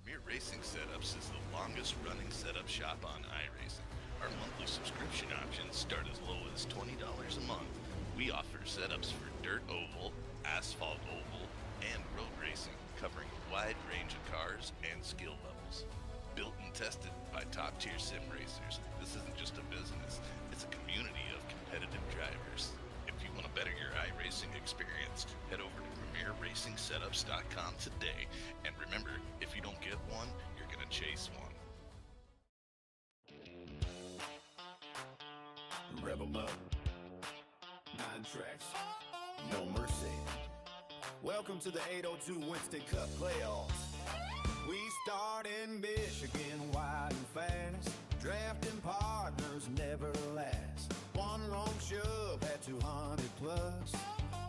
Premier Racing Setups is the longest running setup shop on iRacing. Our monthly subscription options start as low as $20 a month. We offer setups for dirt oval, asphalt oval, and road racing, covering a wide range of cars and skill levels. Built and tested by top-tier sim racers, this isn't just a business, it's a community of competitive drivers. If you want to better your iRacing experience, head over to PremierRacingSetups.com today. And remember, if you don't get one, you're going to chase one. Rev 'em up. 9 tracks. No mercy. Welcome to the 802 Winston Cup playoffs. We start in Michigan wide and fast. Drafting partners never last. One long shove at 200 plus.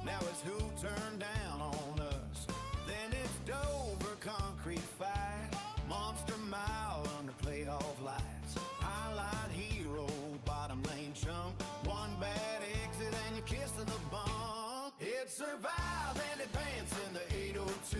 Now it's who turned down on us. Then it's Dover concrete fight. Monster mile under playoff lights. Highlight hero, bottom lane chump. One bad exit and you're kissing the bump. It's survive and advance in the 802.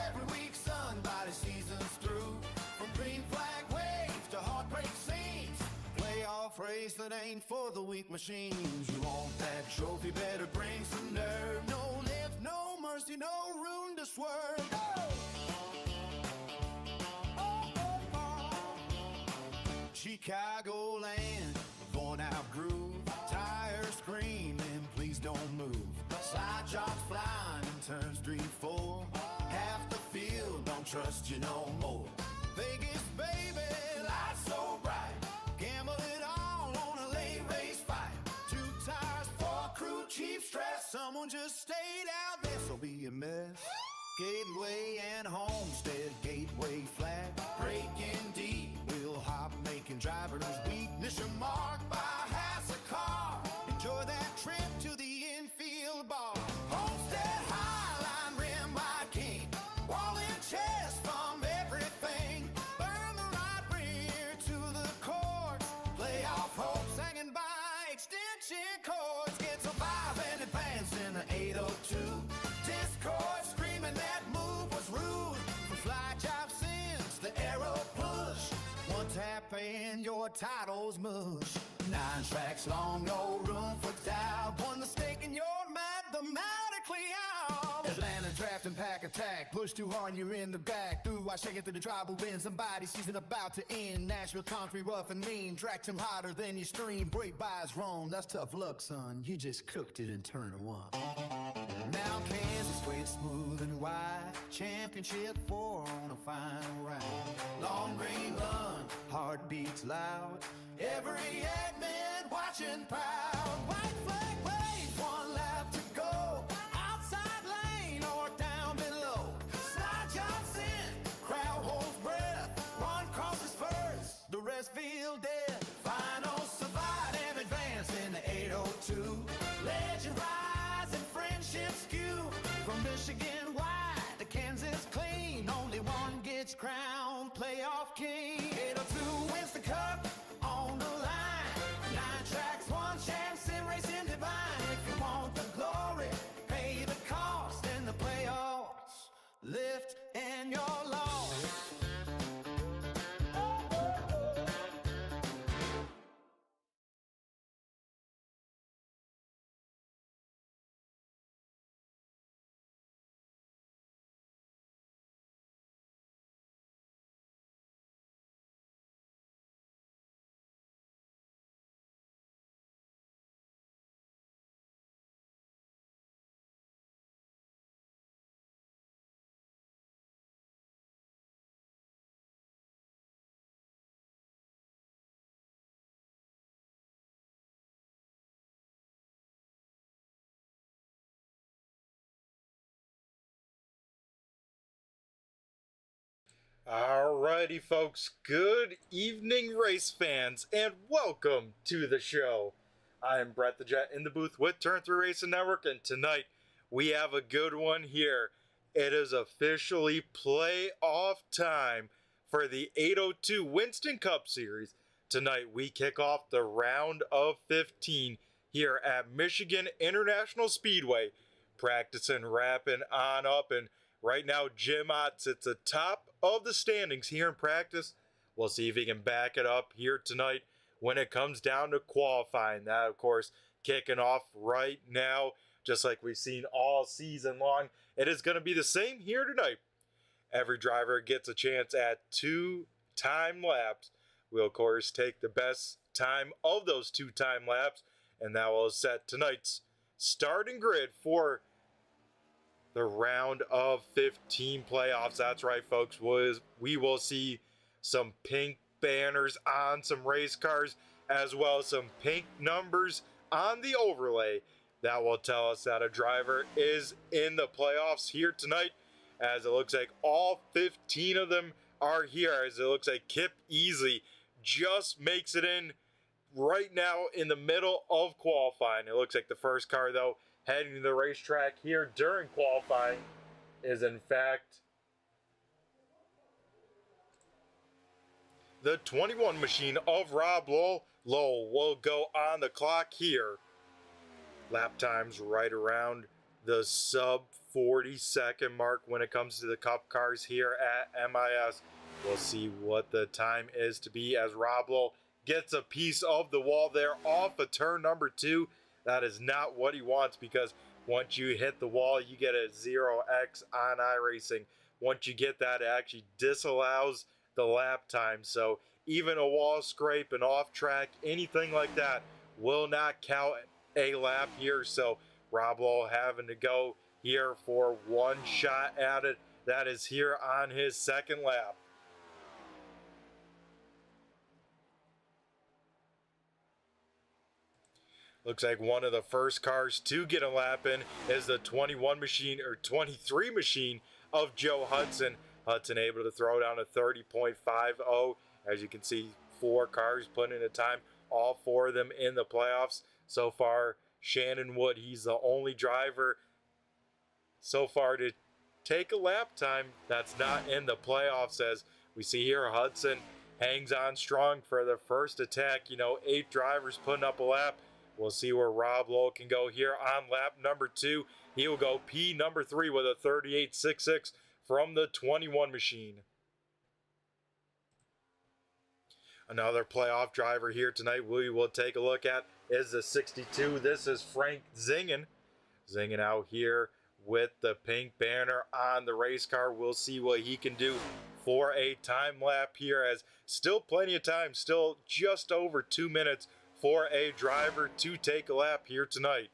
Every week somebody seasons through. From green flag waves to heartbreak scenes. Playoff race that ain't for the weak machines. You want that trophy, better bring some nerve. No lift, no mercy, no room to swerve. Go! Chicagoland, worn out groove. Tires screaming, please don't move. Side jobs flying in turns 3, 4. Half the field don't trust you no more. Vegas, baby, lights so bright. Gamble it all on a late race fight. 2 tires, 4 crew, cheap stress. Someone just stayed out, this'll be a mess. Gateway and Homestead, gateway flat. Breaking deep, wheel hop, making drivers weak. Mission marked by half a car. Enjoy that trip to the infield bar. Homestead Highline, rim wide king. Wall in chest from everything. Burn the right rear to the court. Playoff hopes hanging by extension cords. Get survive and advance in the 802. Discord screaming that move was rude. From fly job since the arrow push. One tap and your title's mush. 9 tracks long, no room for doubt. One mistake and you're mad, the mathematically out. Atlanta draft and pack attack. Push too hard, you're in the back. Through, I shake it through the tribal wind. Somebody season about to end. Nashville concrete rough and mean. Track them hotter than your stream. Break buys wrong, that's tough luck, son. You just cooked it in turn 1. Now Kansas straight, smooth and wide. Championship 4 on a final round. Long green run, heartbeats loud. Every admin watching proud. White flag wave, 1 lap to go. Outside lane or down below. Slide jumps in, crowd holds breath. One crosses first, the rest feel dead. Final survive and advance in the 802. Legend rise and friendship skew. From Michigan wide to Kansas clean. Only one gets crowned playoff king. 802 wins the cup on the line. 9 tracks, 1 chance, sim racing divine. If you want the glory, pay the cost in the playoffs. Lift and you're lost. Alrighty, folks. Good evening, race fans, and welcome to the show. I am Brett the Jet in the booth with Turn 3 Racing Network, and tonight we have a good one here. It is officially playoff time for the 802 Winston Cup Series. Tonight we kick off the round of 15 here at Michigan International Speedway, practicing, wrapping on up, and Right now, Jim Ott sits atop of the standings here in practice. We'll see if he can back it up here tonight when it comes down to qualifying. That, of course, kicking off right now, just like we've seen all season long. It is going to be the same here tonight. Every driver gets a chance at 2 time laps. We'll, of course, take the best time of those 2 time laps, and that will set tonight's starting grid for the round of 15 playoffs. That's right, folks. We will see some pink banners on some race cars, as well as some pink numbers on the overlay. That will tell us that a driver is in the playoffs here tonight, as it looks like all 15 of them are here, as it looks like Kip Easley just makes it in right now in the middle of qualifying. It looks like the first car, though, heading to the racetrack here during qualifying is, in fact, the 21 machine of Rob Lowell. Lowell will go on the clock here. Lap times right around the sub 40-second mark when it comes to the Cup cars here at MIS. We'll see what the time is to be as Rob Lowell gets a piece of the wall there off of turn number 2. That is not what he wants, because once you hit the wall, you get a 0x on iRacing. Once you get that, it actually disallows the lap time. So even a wall scrape, an off track, anything like that will not count a lap here. So Rob Lowell having to go here for one shot at it. That is here on his second lap. Looks like one of the first cars to get a lap in is the 21 machine, or 23 machine of Joe Hudson. Hudson able to throw down a 30.50. As you can see, 4 cars putting in a time, all 4 of them in the playoffs. So far, Shannon Wood, he's the only driver so far to take a lap time that's not in the playoffs. As we see here, Hudson hangs on strong for the first attack. 8 drivers putting up a lap. We'll see where Rob Lowell can go here on lap number 2. He will go P number 3 with a 38.66 from the 21 machine. Another playoff driver here tonight we will take a look at is the 62. This is Frank Zingen. Zingen out here with the pink banner on the race car. We'll see what he can do for a time lap here, as still plenty of time, still just over 2 minutes for a driver to take a lap here tonight.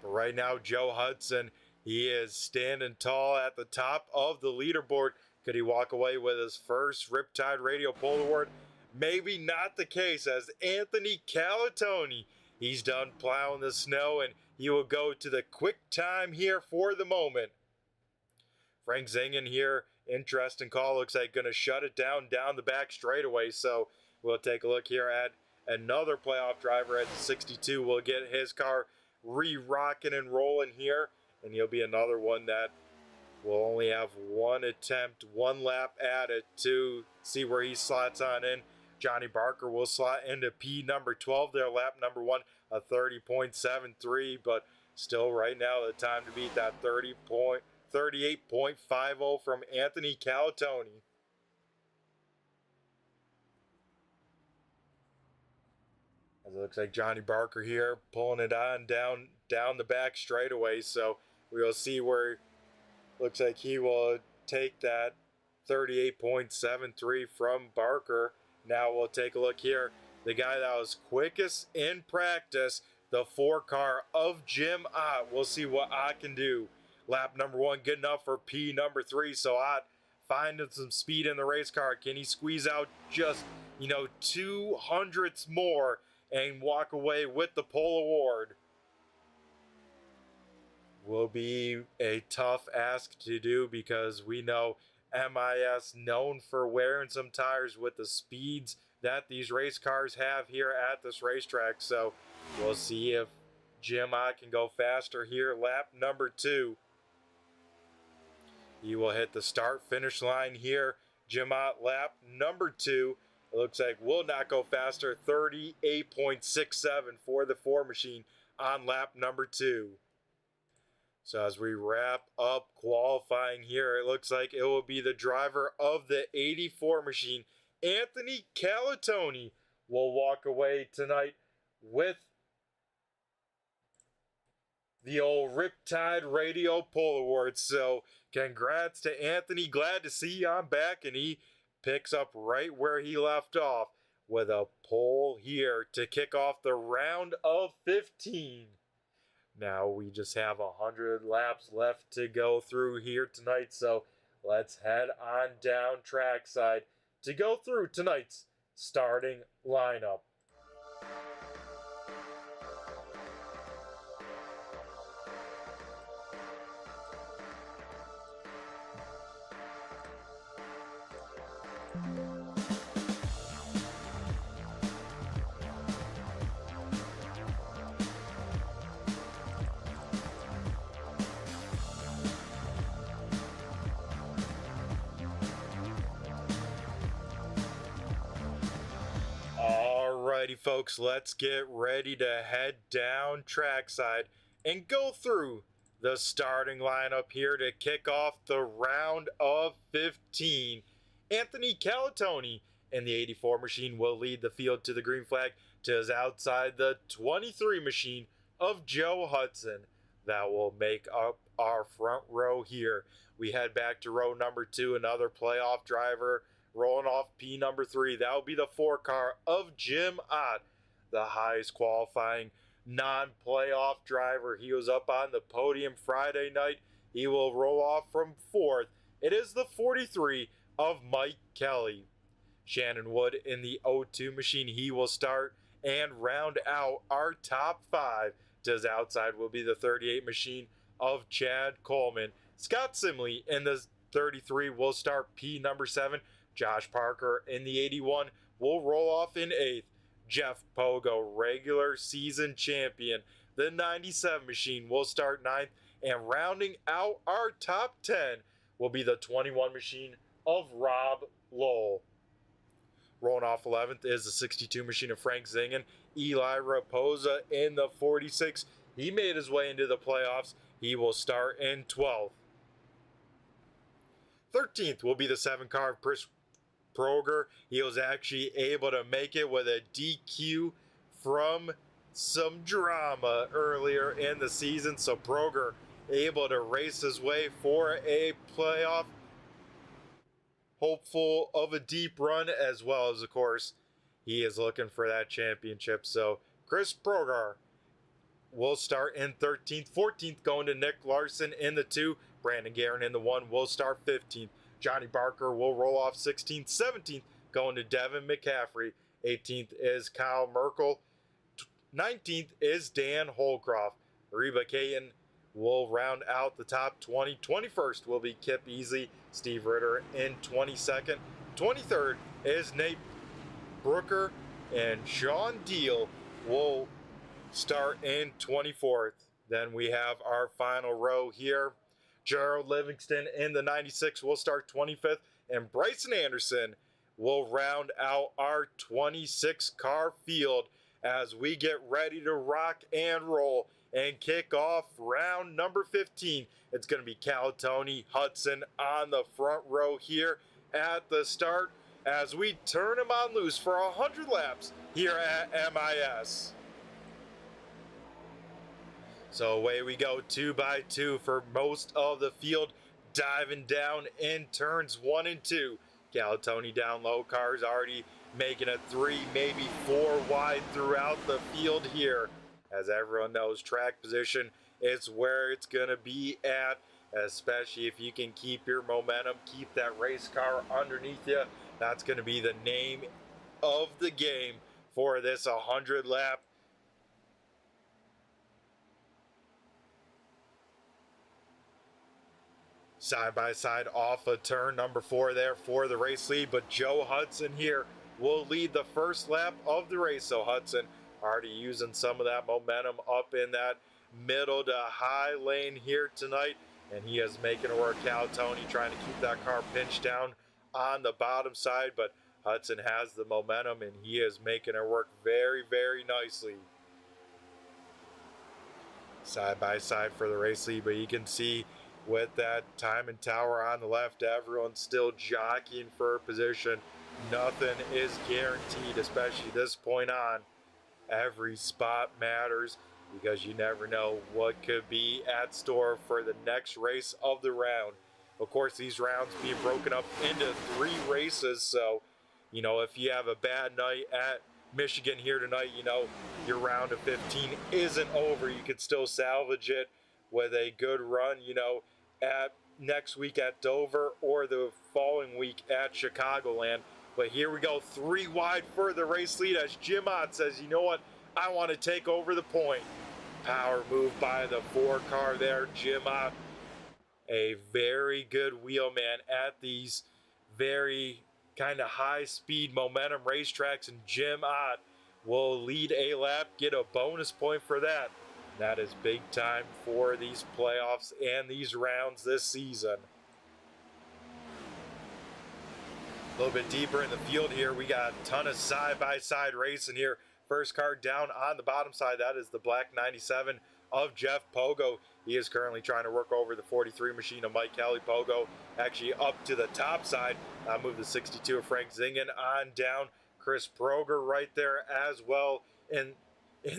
But right now, Joe Hudson, he is standing tall at the top of the leaderboard. Could he walk away with his first Riptide Radio Pole Award? Maybe not the case, as Anthony Calatoni, he's done plowing the snow, and he will go to the quick time here for the moment. Frank Zingen here, interesting call. Looks like going to shut it down the back straightaway. So we'll take a look here at another playoff driver at the 62. We'll get his car re-rocking and rolling here, and he'll be another one that will only have one attempt, one lap at it to see where he slots on in. Johnny Barker will slot into P number 12 there, lap number 1, a 30.73, but still right now the time to beat that 38.50 from Anthony Calatoni. As it looks like Johnny Barker here pulling it on down the back straightaway, so we'll see where looks like he will take that 38.73 from Barker. Now we'll take a look here. The guy that was quickest in practice, the 4 car of Jim Ott. We'll see what Ott can do. Lap number 1, good enough for P number 3. So Ott finding some speed in the race car. Can he squeeze out just, 2 hundredths more and walk away with the pole award? Will be a tough ask to do, because we know MIS known for wearing some tires with the speeds that these race cars have here at this racetrack. So we'll see if Jim Ott can go faster here. Lap number 2. He will hit the start finish line here. Jim Ott, lap number 2. It looks like will not go faster. 38.67 for the 4 machine on lap number 2. So as we wrap up qualifying here, it looks like it will be the driver of the 84 machine, Anthony Calatoni, will walk away tonight with the old Riptide Radio Pole Awards. So congrats to Anthony. Glad to see I'm back, and he picks up right where he left off with a pole here to kick off the round of 15. Now we just have 100 laps left to go through here tonight, so let's head on down trackside to go through tonight's starting lineup. Alrighty folks, let's get ready to head down trackside and go through the starting lineup here to kick off the round of 15. Anthony Calatoni in the 84 machine will lead the field to the green flag to his outside the 23 machine of Joe Hudson. That will make up our front row here. We head back to row number 2, another playoff driver rolling off P number 3. That will be the 4 car of Jim Ott, the highest qualifying non-playoff driver. He was up on the podium Friday night. He will roll off from 4th. It is the 43 of Mike Kelly. Shannon Wood in the 02 machine. He will start and round out our top 5. To his outside will be the 38 machine of Chad Coleman. Scott Simley in the 33 will start P number 7. Josh Parker in the 81 will roll off in 8th. Jeff Pogo, regular season champion. The 97 machine will start 9th. And rounding out our top 10 will be the 21 machine of Rob Lowell. Rolling off 11th is the 62 machine of Frank Zingen. Eli Raposa in the 46. He made his way into the playoffs. He will start in 12th. 13th will be the 7 car of Chris Proger. He was actually able to make it with a DQ from some drama earlier in the season. So Proger able to race his way for a playoff. Hopeful of a deep run, as well as, of course, he is looking for that championship. So Chris Proger will start in 13th. 14th going to Nick Larson in the 2. Brandon Guerin in the 1 will start 15th. Johnny Barker will roll off 16th. 17th going to Devin McCaffrey. 18th is Kyle Merkel. 19th is Dan Holcroft. Reba Kayan will round out the top 20. 21st will be Kip Easley. Steve Ritter in 22nd. 23rd is Nate Brooker. And Sean Deal will start in 24th. Then we have our final row here. Gerald Livingston in the 96 will start 25th. And Bryson Anderson will round out our 26 car field as we get ready to rock and roll and kick off round number 15. It's going to be Calatoni, Hudson on the front row here at the start as we turn them on loose for 100 laps here at MIS. So away we go 2 by 2 for most of the field, diving down in turns 1 and 2. Calatoni down low, cars already making it 3, maybe 4 wide throughout the field here. As everyone knows, track position is where it's going to be at, especially if you can keep your momentum, keep that race car underneath you. That's going to be the name of the game for this 100 lap. Side by side off of turn number 4 there for the race lead, but Joe Hudson here will lead the first lap of the race. So Hudson already using some of that momentum up in that middle to high lane here tonight, and he is making it work. Calatoni trying to keep that car pinched down on the bottom side, but Hudson has the momentum and he is making it work very, very nicely. side by side for the race lead, but you can see with that timing tower on the left, everyone's still jockeying for position. Nothing is guaranteed, especially this point on. Every spot matters because you never know what could be at store for the next race of the round. Of course, these rounds being broken up into 3 races, so if you have a bad night at Michigan here tonight, your round of 15 isn't over. You could still salvage it with a good run, at next week at Dover or the following week at Chicagoland. But here we go, 3 wide for the race lead as Jim Ott says, you know what, I want to take over the point. Power move by the 4 car there, Jim Ott. A very good wheelman at these very kind of high speed momentum racetracks, and Jim Ott will lead a lap, get a bonus point for that. That is big time for these playoffs and these rounds this season. A little bit deeper in the field here, we got a ton of side-by-side racing here. First car down on the bottom side, that is the black 97 of Jeff Pogo. He is currently trying to work over the 43 machine of Mike Kelly. Pogo actually up to the top side. Move the 62 of Frank Zingen on down. Chris Proger right there as well in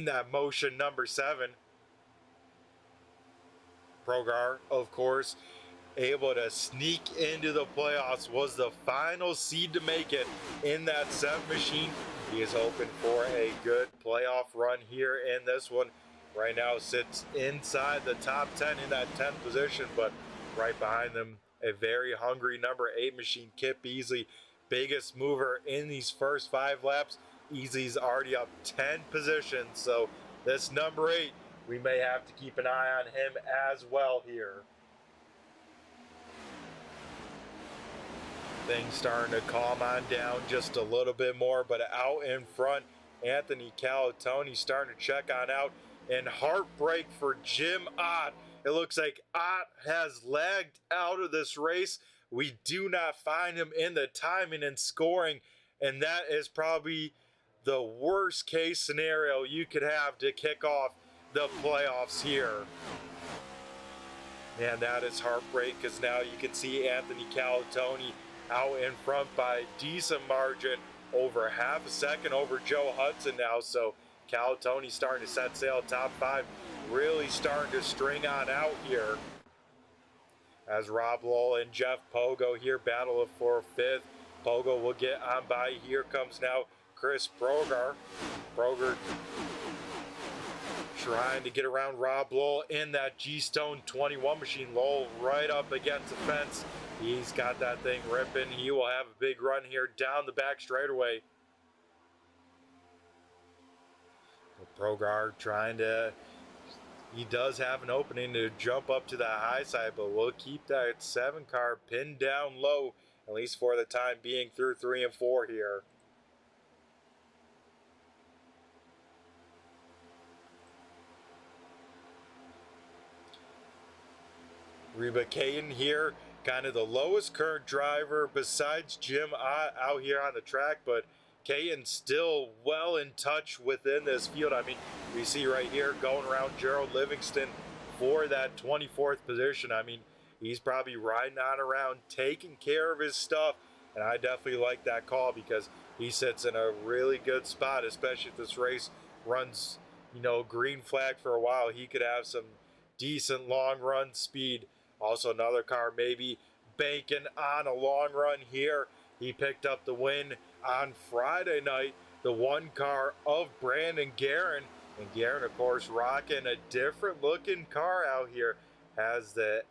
that motion number 7. Progar, of course, able to sneak into the playoffs, was the final seed to make it in that 7 machine. He is hoping for a good playoff run here in this one. Right now sits inside the top 10 in that 10th position, but right behind them, a very hungry number 8 machine, Kip Easley, biggest mover in these first 5 laps. Easley's already up 10 positions, so this number 8, we may have to keep an eye on him as well here. Things starting to calm on down just a little bit more, but out in front, Anthony Calatoni starting to check on out, and heartbreak for Jim Ott. It looks like Ott has lagged out of this race. We do not find him in the timing and scoring, and that is probably the worst case scenario you could have to kick off the playoffs here. And that is heartbreak, because now you can see Anthony Calatoni out in front by a decent margin, over half a second over Joe Hudson now. So Calatoni starting to set sail top 5, really starting to string on out here. As Rob Lowell and Jeff Pogo here battle for 5th. Pogo will get on by. Here comes now Chris Proger. Proger trying to get around Rob Lowell in that GStone 21 machine. Lowell right up against the fence. He's got that thing ripping. He will have a big run here down the back straightaway. Progar trying to, he does have an opening to jump up to the high side, but we'll keep that 7 car pinned down low, at least for the time being, through 3 and 4 here. Reba Caden here, kind of the lowest current driver besides Jim Ott out here on the track, but Caden still well in touch within this field. I mean, we see right here going around Gerald Livingston for that 24th position. I mean, he's probably riding on around, taking care of his stuff, and I definitely like that call because he sits in a really good spot, especially if this race runs, green flag for a while. He could have some decent long run speed. Also, another car maybe banking on a long run here. He picked up the win on Friday night, the 1 car of Brandon Guerin. And Guerin, of course, rocking a different looking car out here. Has the,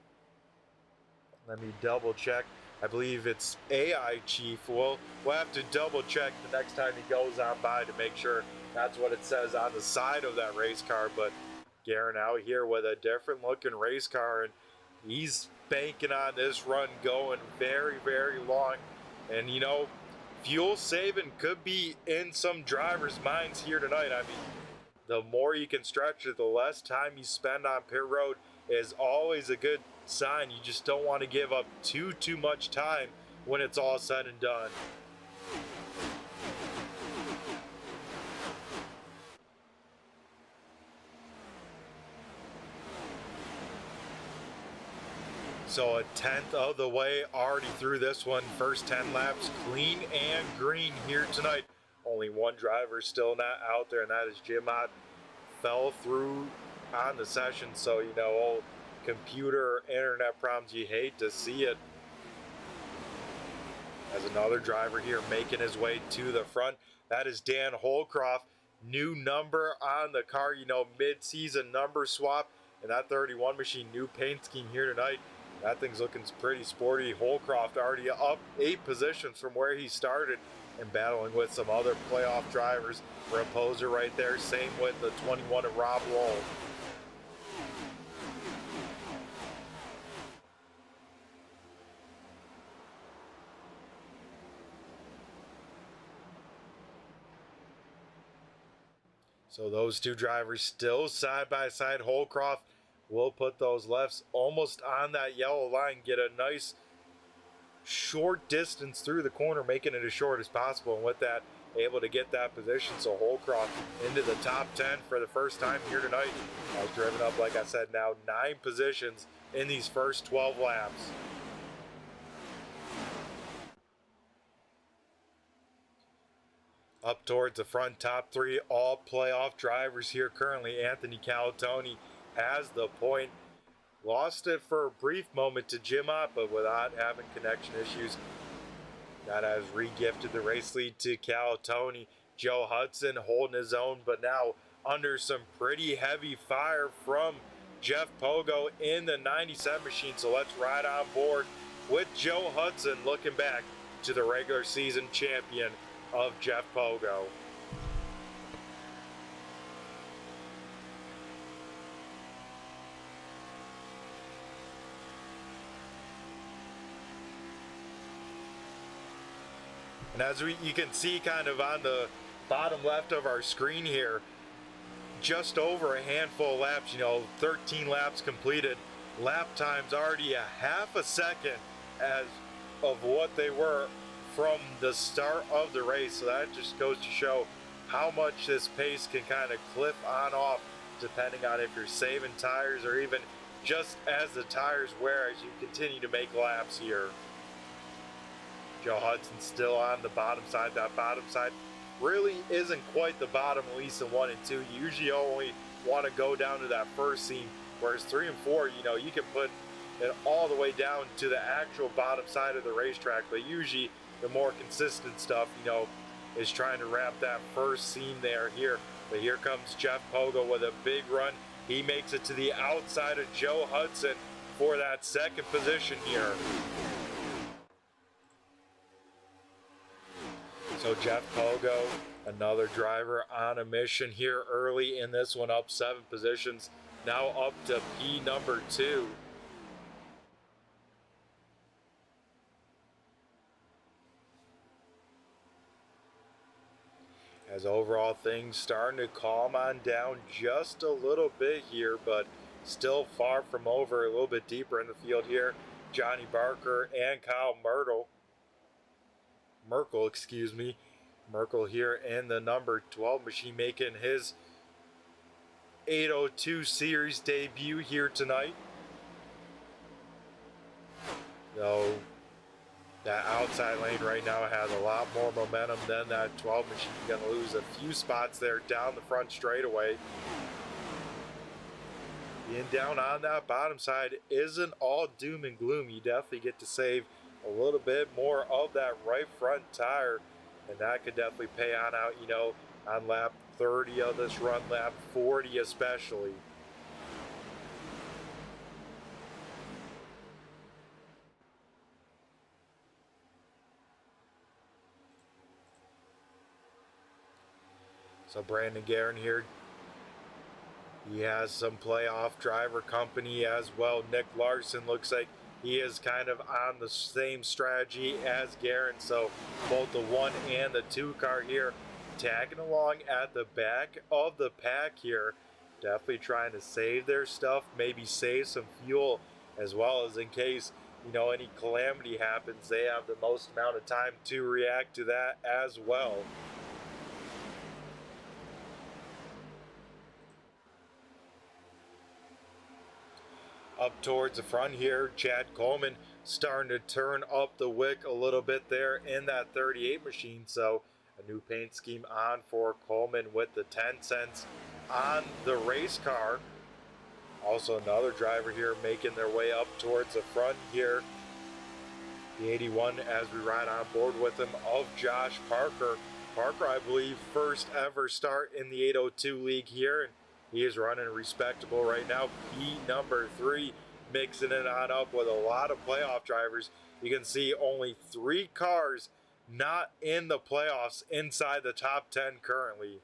let me double check, I believe it's AI Chief. We'll have to double check the next time he goes on by to make sure that's what it says on the side of that race car. But Guerin out here with a different looking race car, and he's banking on this run going very, very long. And, fuel saving could be in some drivers' minds here tonight. I mean, the more you can stretch it, the less time you spend on pit road is always a good sign. You just don't want to give up too much time when it's all said and done. So a tenth of the way already through this one. First 10 laps clean and green here tonight. Only one driver still not out there, and that is Jim Ott. Fell through on the session, so you know, old computer or internet problems, you hate to see it. As another driver here making his way to the front, that is Dan Holcroft. New number on the car, you know, mid-season number swap, and that 31 machine, new paint scheme here tonight. That thing's looking pretty sporty. Holcroft already up 8 positions from where he started and battling with some other playoff drivers. Raposer right there, same with the 21 of Rob Lowell. So those two drivers still side by side. Holcroft will put those lefts almost on that yellow line, get a nice short distance through the corner, making it as short as possible, and with that able to get that position. So Holcroft into the top 10 for the first time here tonight. Has driven up, like I said, now 9 positions in these first 12 laps. Up towards the front, top 3 all playoff drivers here currently. Anthony Calatoni has the point. Lost it for a brief moment to Jim Ott, but without having connection issues, that has re-gifted the race lead to Calatoni. Joe Hudson holding his own, but now under some pretty heavy fire from Jeff Pogo in the 97 machine. So let's ride on board with Joe Hudson, looking back to the regular season champion of Jeff Pogo. And as you can see kind of on the bottom left of our screen here, just over a handful of laps, you know, 13 laps completed. Lap times already a half a second as of what they were from the start of the race. So that just goes to show how much this pace can kind of clip on off depending on if you're saving tires or even just as the tires wear as you continue to make laps here. Joe Hudson still on the bottom side. That bottom side really isn't quite the bottom, at least in 1 and 2. You usually only want to go down to that first seam, whereas 3 and 4, you know, you can put it all the way down to the actual bottom side of the racetrack. But usually the more consistent stuff, you know, is trying to wrap that first seam there here. But here comes Jeff Pogo with a big run. He makes it to the outside of Joe Hudson for that second position here. So Jeff Pogo, another driver on a mission here early in this one, up 7 positions, now up to P number 2. As overall things starting to calm on down just a little bit here, but still far from over. A little bit deeper in the field here, Johnny Barker and Kyle Merkel, excuse me. Merkel here in the number 12 machine, making his 802 series debut here tonight. Though that outside lane right now has a lot more momentum than that 12 machine. Going to lose a few spots there down the front straightaway. Being down on that bottom side isn't all doom and gloom. You definitely get to save a little bit more of that right front tire, and that could definitely pay on out, you know, on lap 30 of this run, lap 40 especially. So Brandon Guerin here, he has some playoff driver company as well. Nick Larson looks like he is kind of on the same strategy as Guerin. So both the 1 and the 2 car here tagging along at the back of the pack here. Definitely trying to save their stuff, maybe save some fuel, as well as in case, you know, any calamity happens, they have the most amount of time to react to that as well. up towards the front here. Chad Coleman starting to turn up the wick a little bit there in that 38 machine. So a new paint scheme on for Coleman with the 10 cents on the race car. Also another driver here making their way up towards the front here. The 81 as we ride on board with him of Josh Parker. Parker, I believe, first ever start in the 802 league here, and he is running respectable right now. P number 3, mixing it on up with a lot of playoff drivers. You can see only 3 cars not in the playoffs inside the top 10 currently.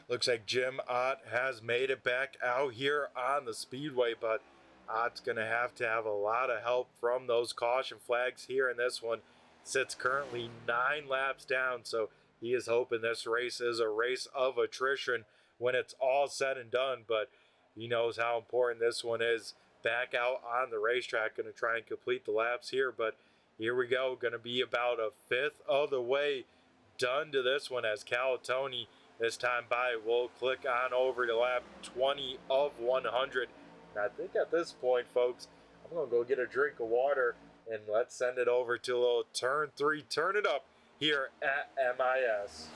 Looks like Jim Ott has made it back out here on the speedway, but Ott's going to have a lot of help from those caution flags here in this one. Sits currently 9 laps down, so he is hoping this race is a race of attrition when it's all said and done, but he knows how important this one is. Back out on the racetrack, going to try and complete the laps here, but here we go. Going to be about a fifth of the way done to this one as Calatoni this time by will click on over to lap 20 of 100. And I think at this point, folks, I'm going to go get a drink of water and let's send it over to a little turn 3, turn it up here at MIS.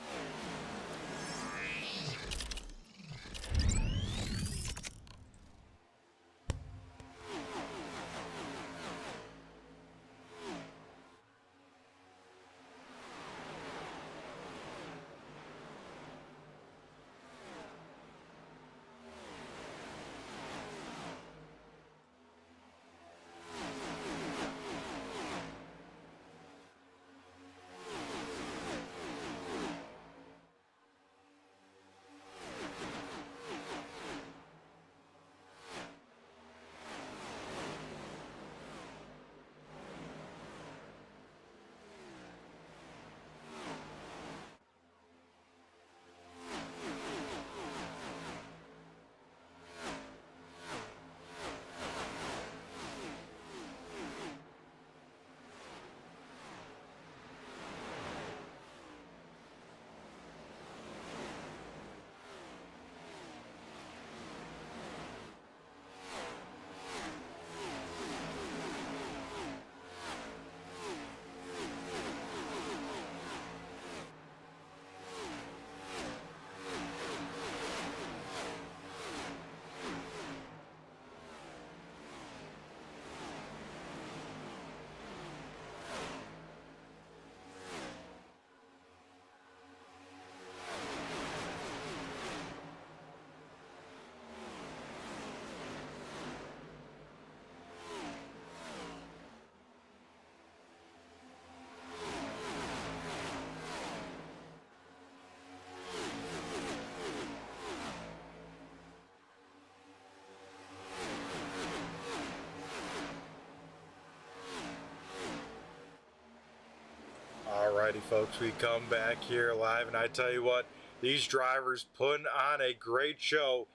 Alrighty, folks, we come back here live, and I tell you what, these drivers putting on a great show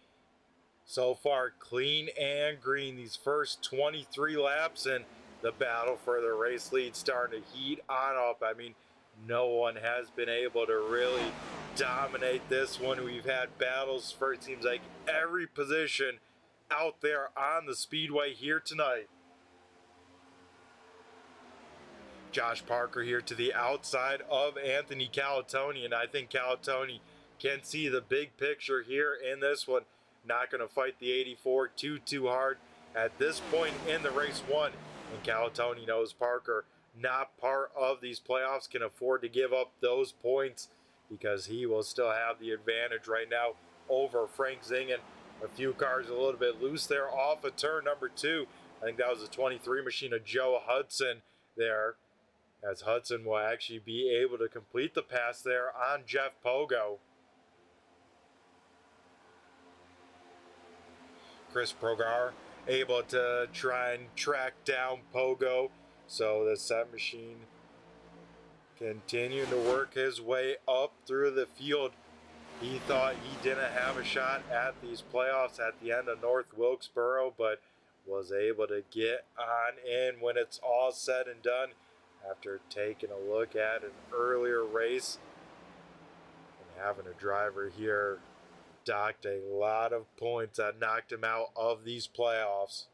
so far, clean and green. These first 23 laps, and the battle for the race lead starting to heat on up. I mean, no one has been able to really dominate this one. We've had battles for, it seems like, every position out there on the speedway here tonight. Josh Parker here to the outside of Anthony Calatoni, and I think Calatoni can see the big picture here in this one. Not going to fight the 84 too hard at this point in the race one, and Calatoni knows Parker, not part of these playoffs, can afford to give up those points because he will still have the advantage right now over Frank Zingen. A few cars a little bit loose there off of turn number 2. I think that was a 23 machine of Joe Hudson there, as Hudson will actually be able to complete the pass there on Jeff Pogo. Chris Progar able to try and track down Pogo, so the set machine continuing to work his way up through the field. He thought he didn't have a shot at these playoffs at the end of North Wilkesboro, but was able to get on in when it's all said and done, after taking a look at an earlier race Having a driver here docked a lot of points that knocked him out of these playoffs.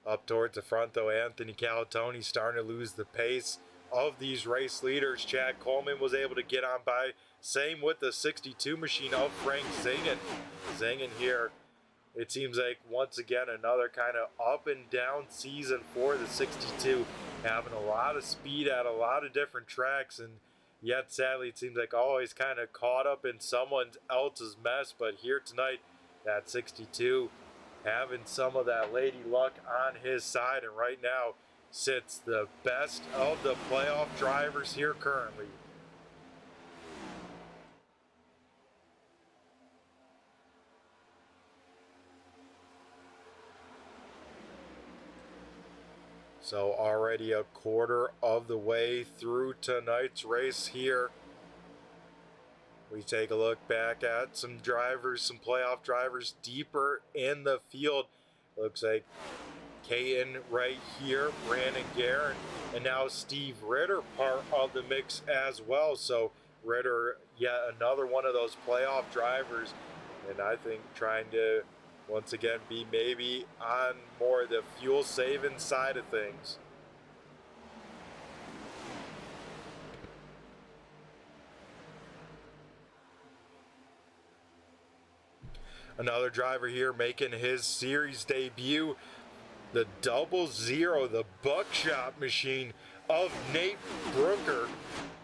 Up towards the front, though, Anthony Calatoni starting to lose the pace of these race leaders. Chad Coleman was able to get on by. Same with the 62 machine of Frank Zingen. Zingen here, it seems like once again another kind of up and down season for the 62. Having a lot of speed at a lot of different tracks, and yet sadly it seems like always kind of caught up in someone else's mess. But here tonight, that 62 having some of that lady luck on his side, and right now sits the best of the playoff drivers here currently. So already a quarter of the way through tonight's race here. We take a look back at some drivers, some playoff drivers deeper in the field. Looks like Caden right here, Brandon Guerin, and now Steve Ritter part of the mix as well. So Ritter, yet another one of those playoff drivers, and I think trying to once again be maybe on more the fuel saving side of things. Another driver here making his series debut, the 00, the buckshot machine of Nate Brooker.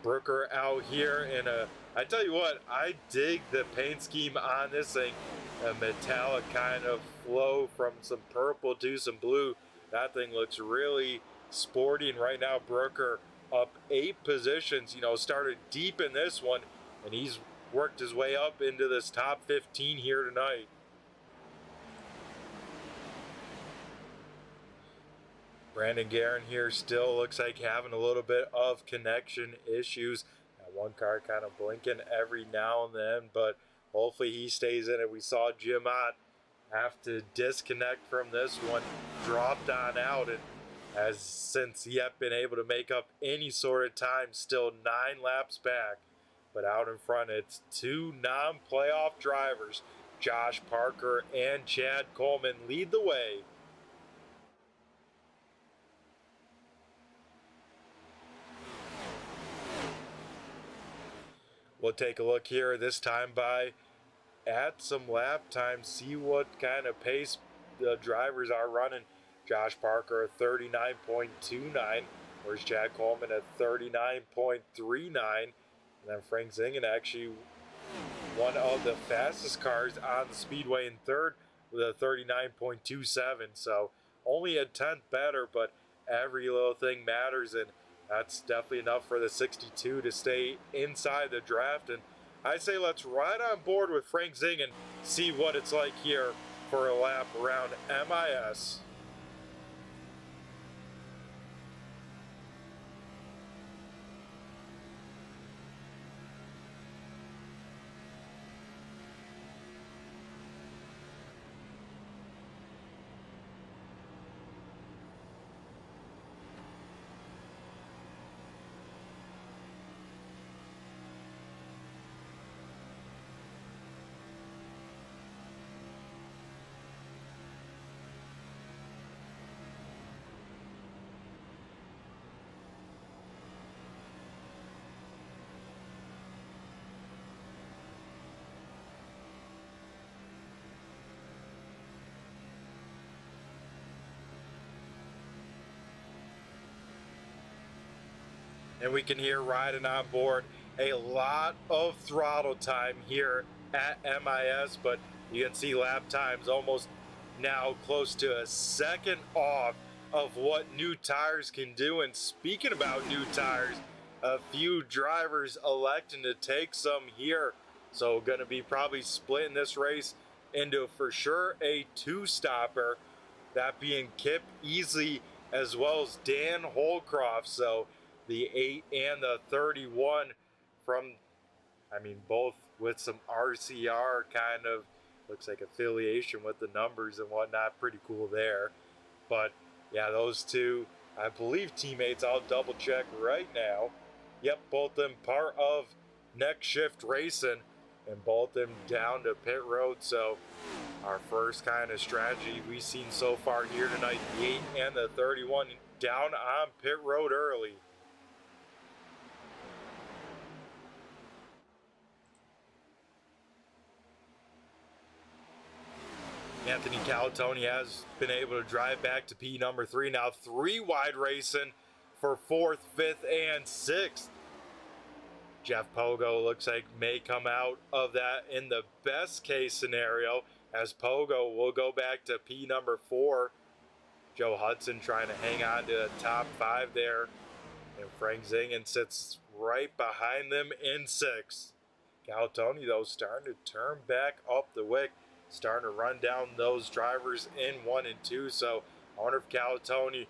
Brooker out here in a, I tell you what, I dig the paint scheme on this thing. A metallic kind of flow from some purple to some blue. That thing looks really sporty, and right now Brooker up 8 positions, started deep in this one, and he's worked his way up into this top 15 here tonight. Brandon Guerin here still looks like having a little bit of connection issues. That one car kind of blinking every now and then, but hopefully he stays in it. We saw Jim Ott have to disconnect from this one, dropped on out, and has since yet been able to make up any sort of time, still 9 laps back. But out in front, it's 2 non-playoff drivers. Josh Parker and Chad Coleman lead the way. We'll take a look here this time at some lap times, see what kind of pace the drivers are running. Josh Parker at 39.29, whereas Chad Coleman at 39.39. And then Frank Zingen, actually one of the fastest cars on the speedway in third with a 39.27. So only a tenth better, but every little thing matters, and that's definitely enough for the 62 to stay inside the draft. And I say let's ride on board with Frank Zingen, see what it's like here for a lap around MIS. And we can hear riding on board a lot of throttle time here at MIS, but you can see lap times almost now close to a second off of what new tires can do. And speaking about new tires, a few drivers electing to take some here. So going to be probably splitting this race into for sure a 2-stopper, that being Kip Easley as well as Dan Holcroft. So the 8 and the 31 from, both with some RCR kind of, looks like affiliation with the numbers and whatnot. Pretty cool there. But yeah, those two, I believe teammates, I'll double check right now. Yep, both them part of Next Shift Racing, and both them down to pit road. So our first kind of strategy we've seen so far here tonight, the 8 and the 31 down on pit road early. Anthony Calatoni has been able to drive back to P number 3. Now 3 wide racing for 4th, 5th, and 6th. Jeff Pogo looks like may come out of that in the best case scenario, as Pogo will go back to P number 4. Joe Hudson trying to hang on to the top 5 there. And Frank Zingen sits right behind them in 6th. Calatoni, though, starting to turn back up the wick, starting to run down those drivers in 1 and 2. So I wonder if Calatoni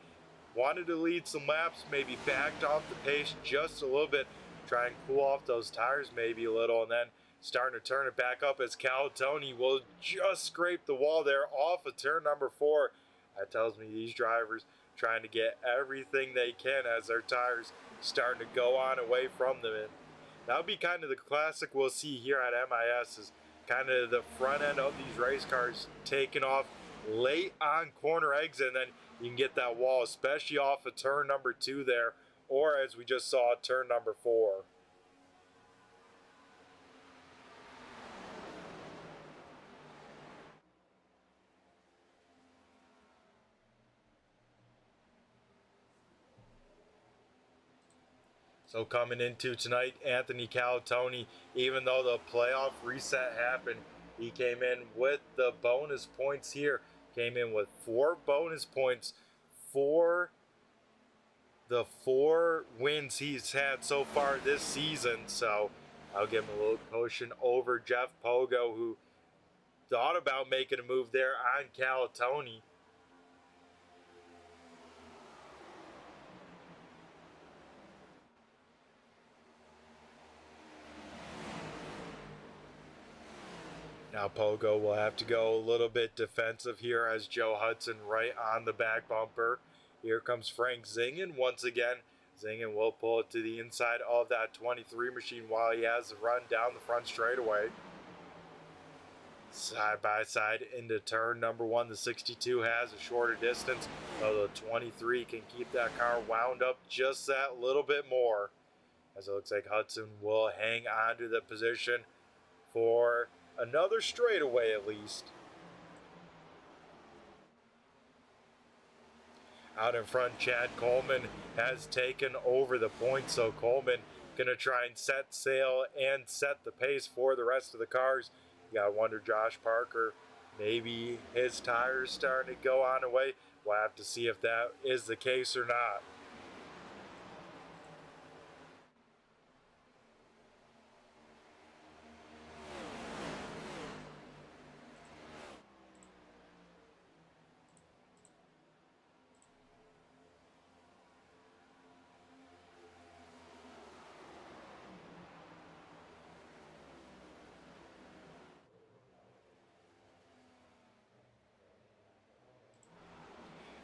wanted to lead some laps, maybe backed off the pace just a little bit, try and cool off those tires maybe a little, and then starting to turn it back up as Calatoni will just scrape the wall there off of turn number 4. That tells me these drivers trying to get everything they can as their tires starting to go on away from them. And that'll be kind of the classic we'll see here at MIS, is kind of the front end of these race cars taking off late on corner exit, and then you can get that wall, especially off of turn number 2 there, or as we just saw, turn number 4. So coming into tonight, Anthony Calatoni, even though the playoff reset happened, he came in with the bonus points here. Came in with 4 bonus points for the 4 wins he's had so far this season. So I'll give him a little caution over Jeff Pogo, who thought about making a move there on Calatoni. Now Pogo will have to go a little bit defensive here as Joe Hudson right on the back bumper. Here comes Frank Zingen once again. Zingen will pull it to the inside of that 23 machine while he has the run down the front straightaway. Side by side into turn number 1. The 62 has a shorter distance, though the 23 can keep that car wound up just that little bit more. As it looks like Hudson will hang on to the position for another straightaway at least. Out in front, Chad Coleman has taken over the points, so Coleman gonna try and set sail and set the pace for the rest of the cars. You gotta wonder, Josh Parker, maybe his tires starting to go on away. We'll have to see if that is the case or not.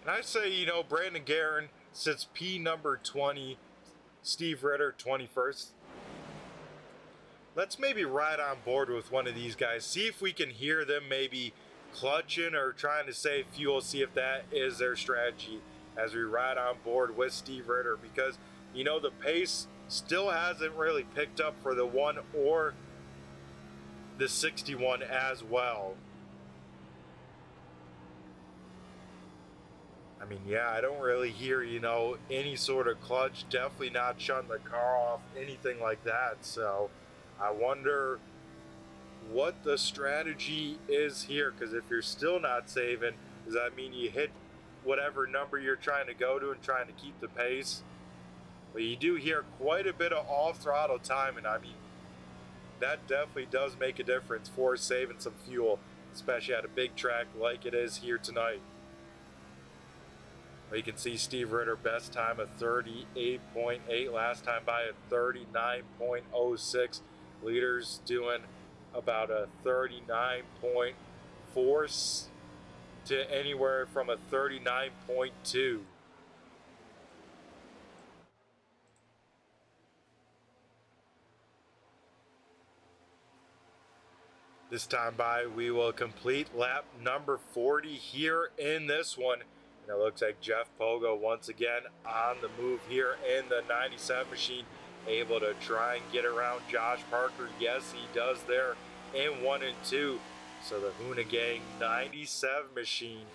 And I say, Brandon Guerin sits P number 20, Steve Ritter 21st. Let's maybe ride on board with one of these guys. See if we can hear them maybe clutching or trying to save fuel. See if that is their strategy as we ride on board with Steve Ritter. Because, the pace still hasn't really picked up for the 1 or the 61 as well. I mean, yeah, I don't really hear, any sort of clutch, definitely not shutting the car off, anything like that. So I wonder what the strategy is here, because if you're still not saving, does that mean you hit whatever number you're trying to go to and trying to keep the pace? But you do hear quite a bit of off-throttle time, and I mean, that definitely does make a difference for saving some fuel, especially at a big track like it is here tonight. You can see Steve Ritter, best time of 38.8, last time by a 39.06. Leaders doing about a 39.4 to anywhere from a 39.2. This time by, we will complete lap number 40 here in this one. And it looks like Jeff Pogo once again on the move here in the 97 machine, able to try and get around Josh Parker. Yes, he does there in 1 and 2. So the Hoona Gang 97 machine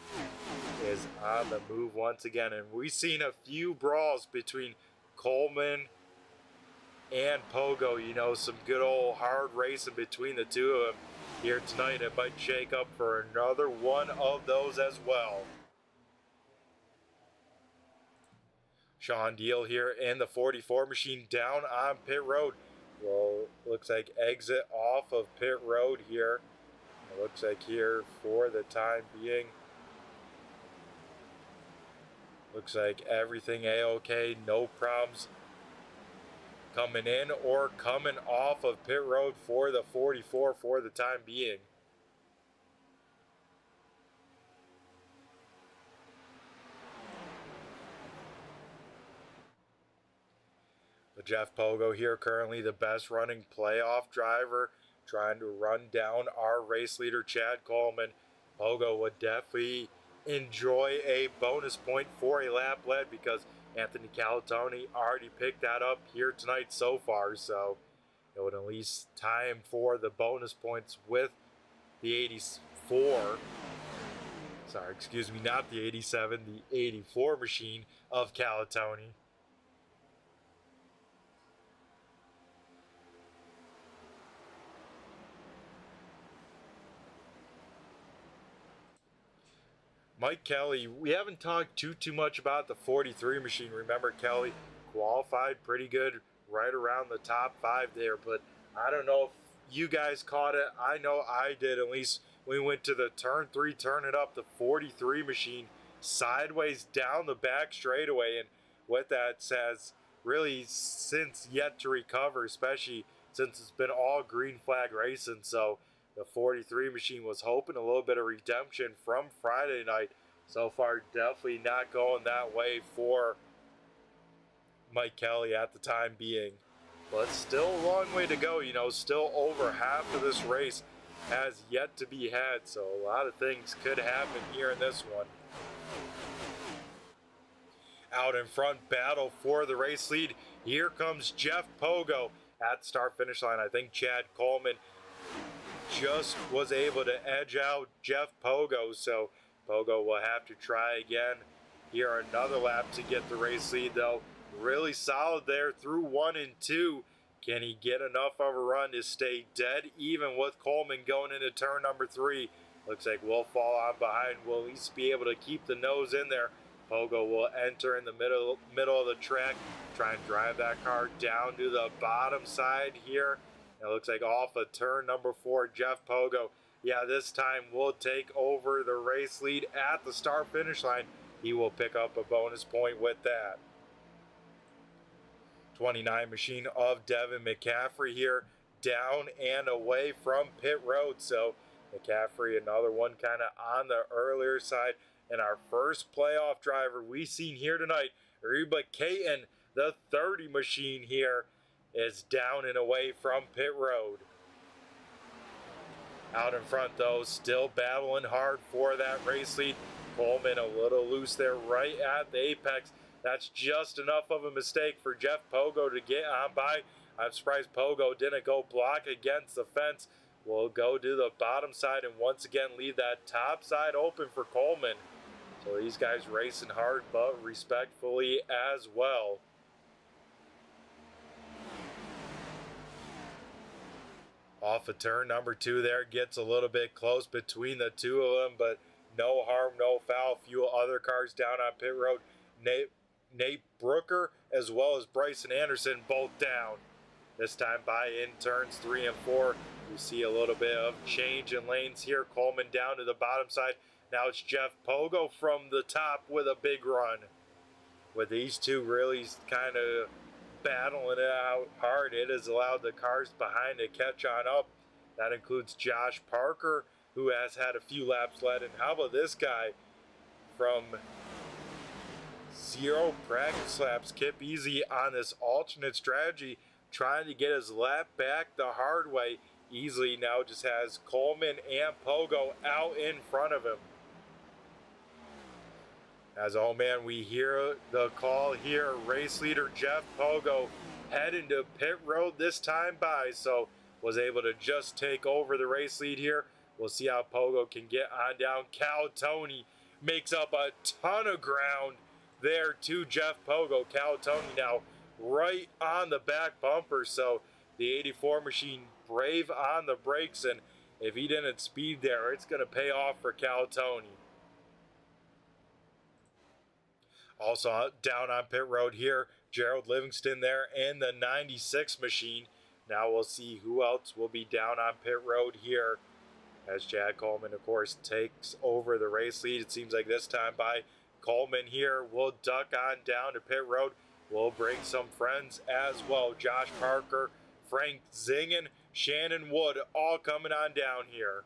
is on the move once again. And we've seen a few brawls between Coleman and Pogo. You know, some good old hard racing between the two of them here tonight. It might shake up for another one of those as well. Sean Deal here in the 44 machine down on pit road. Well, looks like exit off of pit road here. It looks like here for the time being. Looks like everything a-okay, no problems coming in or coming off of pit road for the 44 for the time being. But Jeff Pogo here, currently the best running playoff driver, trying to run down our race leader Chad Coleman. Pogo would definitely enjoy a bonus point for a lap led because Anthony Calatoni already picked that up here tonight so far, so it would at least tie him for the bonus points with the 84. Sorry, excuse me, not the 87, the 84 machine of Calatoni. Mike Kelly, we haven't talked too much about the 43 machine. Remember, Kelly qualified pretty good right around the top 5 there, but I don't know if you guys caught it. I know I did, at least we went to the turn 3, turn it up, the 43 machine sideways down the back straightaway, and what that says, really since yet to recover, especially since it's been all green flag racing. So the 43 machine was hoping a little bit of redemption from Friday night. So far, definitely not going that way for Mike Kelly at the time being. But still a long way to go, you know, still over half of this race has yet to be had. So a lot of things could happen here in this one. Out in front, battle for the race lead. Here comes Jeff Pogo at the start finish line. I think Chad Coleman just was able to edge out Jeff Pogo, so Pogo will have to try again here another lap to get the race lead, though. Really solid there through 1 and 2. Can he get enough of a run to stay dead even with Coleman going into turn number 3? Looks like we'll fall on behind. We'll at least be able to keep the nose in there. Pogo will enter in the middle of the track, try and drive that car down to the bottom side here. It looks like off of turn number 4, Jeff Pogo, yeah, this time will take over the race lead at the start finish line. He will pick up a bonus point with that. 29 machine of Devin McCaffrey here, down and away from pit road. So McCaffrey, another one kind of on the earlier side. And our first playoff driver we seen here tonight, Reba Caton, the 30 machine here, is down and away from pit road. Out in front, though, still battling hard for that race lead. Coleman a little loose there right at the apex. That's just enough of a mistake for Jeff Pogo to get on by. I'm surprised Pogo didn't go block against the fence. We'll go to the bottom side and once again leave that top side open for Coleman. So these guys racing hard but respectfully as well. Off of turn number 2 there, gets a little bit close between the two of them, but no harm, no foul. Few other cars down on pit road. Nate Brooker as well as Bryson Anderson both down. This time by in turns 3 and 4. We see a little bit of change in lanes here. Coleman down to the bottom side. Now it's Jeff Pogo from the top with a big run. With these two really kind of battling it out hard, it has allowed the cars behind to catch on up. That includes Josh Parker, who has had a few laps led. And how about this guy from 0 practice laps, Kip Easy on this alternate strategy, trying to get his lap back the hard way. Easily now just has Coleman and Pogo out in front of him. As, oh man, we hear the call here. Race leader Jeff Pogo heading to pit road this time by, so was able to just take over the race lead here. We'll see how Pogo can get on down. Cal Tony makes up a ton of ground there to Jeff Pogo. Cal Tony now right on the back bumper, so the 84 machine brave on the brakes, and if he didn't speed there, it's going to pay off for Cal Tony. Also down on pit road here, Gerald Livingston there in the 96 machine. Now we'll see who else will be down on pit road here as Chad Coleman, of course, takes over the race lead. It seems like this time by Coleman here will duck on down to pit road. We'll bring some friends as well. Josh Parker, Frank Zingen, Shannon Wood all coming on down here.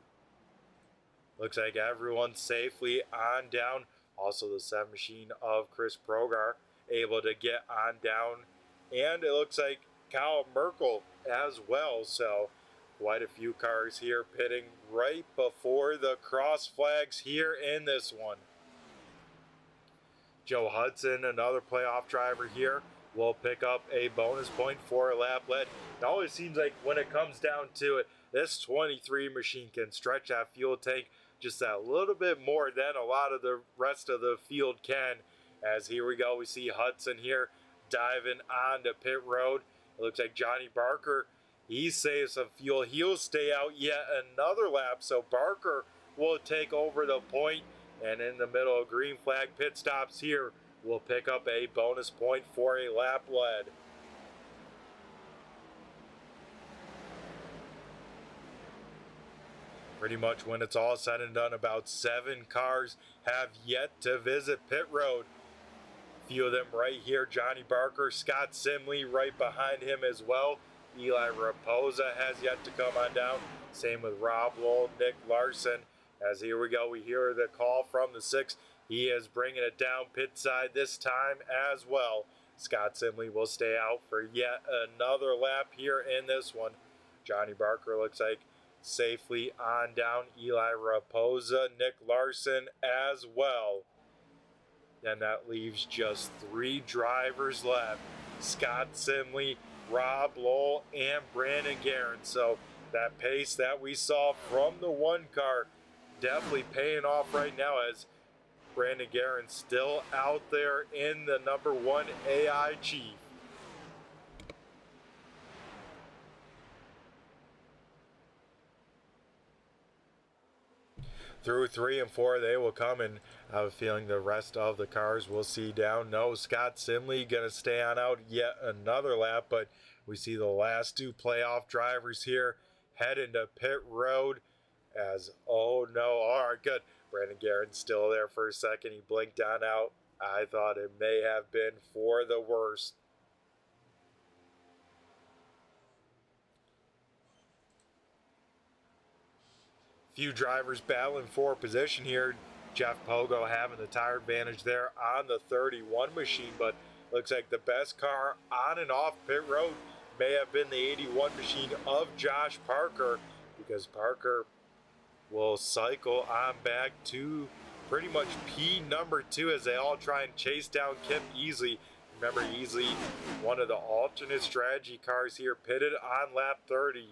Looks like everyone's safely on down. Also the 7 machine of Chris Progar able to get on down. And it looks like Kyle Merkel as well. So quite a few cars here pitting right before the cross flags here in this one. Joe Hudson, another playoff driver here, will pick up a bonus point for a lap led. It always seems like when it comes down to it, this 23 machine can stretch that fuel tank just that little bit more than a lot of the rest of the field can. As here we go, we see Hudson here diving onto pit road. It looks like Johnny Barker, he saves some fuel. He'll stay out yet another lap, so Barker will take over the point. And in the middle of green flag pit stops here, we'll pick up a bonus point for a lap led. Pretty much when it's all said and done, about 7 cars have yet to visit pit road. A few of them right here, Johnny Barker, Scott Simley right behind him as well. Eli Raposa has yet to come on down. Same with Rob Lowell, Nick Larson. As here we go, we hear the call from the 6. He is bringing it down pit side this time as well. Scott Simley will stay out for yet another lap here in this one. Johnny Barker looks like safely on down. Eli Raposa, Nick Larson as well. And that leaves just 3 drivers left. Scott Simley, Rob Lowell, and Brandon Guerin. So that pace that we saw from the 1 car definitely paying off right now, as Brandon Guerin still out there in the number 1 AI Chief. Through 3 and 4, they will come, and I have a feeling the rest of the cars we'll see down. No, Scott Simley going to stay on out yet another lap, but we see the last 2 playoff drivers here head into pit road as, oh no, all right, good. Brandon Guerin's still there for a second. He blinked on out. I thought it may have been for the worst. Few drivers battling for position here. Jeff Pogo having the tire advantage there on the 31 machine, but looks like the best car on and off pit road may have been the 81 machine of Josh Parker, because Parker will cycle on back to pretty much P number 2 as they all try and chase down Kip Easley. Remember, Easley, one of the alternate strategy cars here, pitted on lap 30.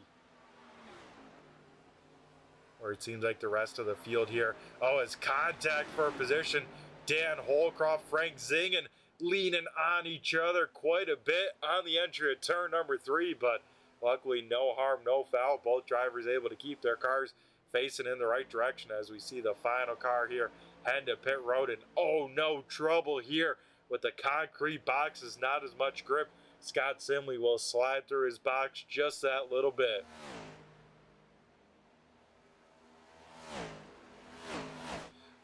Or it seems like the rest of the field here. Oh, it's contact for position. Dan Holcroft, Frank Zingen leaning on each other quite a bit on the entry of turn number 3, but luckily no harm, no foul. Both drivers able to keep their cars facing in the right direction as we see the final car here heading to pit road. And oh no, trouble here with the concrete boxes, not as much grip. Scott Simley will slide through his box just that little bit.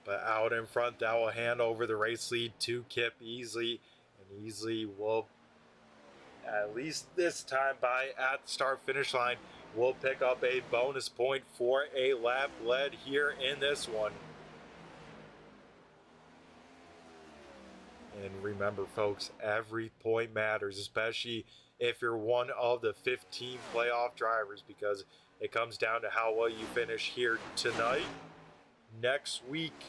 But out in front, that will hand over the race lead to Kip Easley. And Easley will, at least this time by at the start finish line, will pick up a bonus point for a lap led here in this one. And remember, folks, every point matters, especially if you're one of the 15 playoff drivers, because It comes down to how well you finish here tonight, next week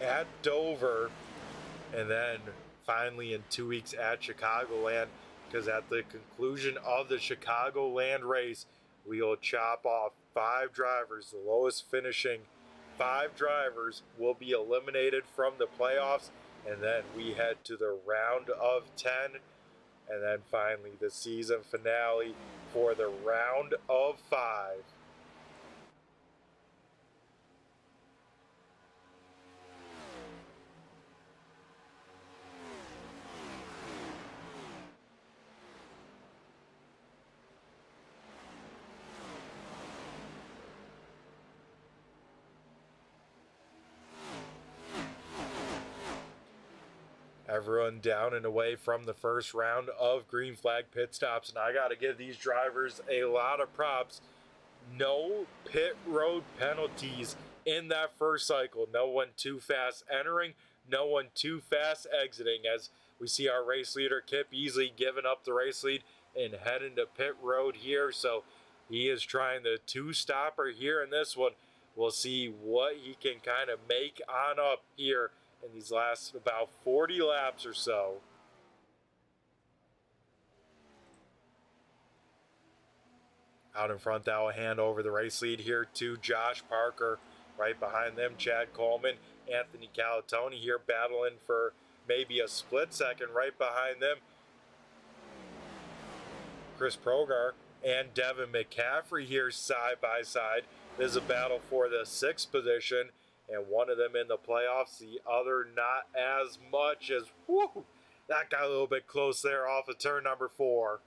at Dover, and then finally in 2 weeks at Chicagoland, because at the conclusion of the Chicagoland race, we will chop off 5 drivers. The lowest finishing 5 drivers will be eliminated from the playoffs, and then we head to the round of 10, and then finally the season finale for the round of 5. Everyone down and away from the first round of green flag pit stops, and I got to give these drivers a lot of props. No pit road penalties in that first cycle. No one too fast entering, no one too fast exiting, as we see our race leader Kip easily giving up the race lead and heading to pit road here. So he is trying the 2-stopper here in this one. We'll see what he can kind of make on up here in these last about 40 laps or so. Out in front, that will hand over the race lead here to Josh Parker. Right behind them, Chad Coleman, Anthony Calatoni here battling for maybe a split second. Right behind them, Chris Progar and Devin McCaffrey here side by side. There's a battle for the 6th position, and one of them in the playoffs, the other not as much. As whoo, that got a little bit close there off of turn number 4.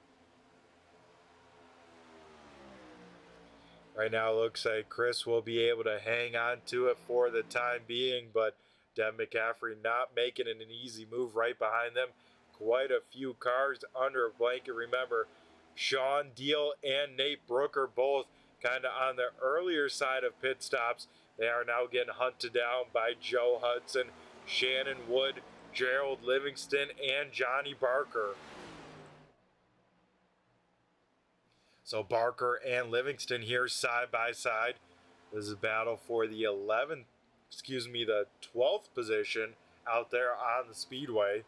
Right now it looks like Chris will be able to hang on to it for the time being, but Devin McCaffrey not making it an easy move right behind them. Quite a few cars under a blanket. Remember, Sean Deal and Nate Brooker both kind of on the earlier side of pit stops. They are now getting hunted down by Joe Hudson, Shannon Wood, Gerald Livingston, and Johnny Barker. So Barker and Livingston here side by side. This is a battle for the 12th position out there on the speedway.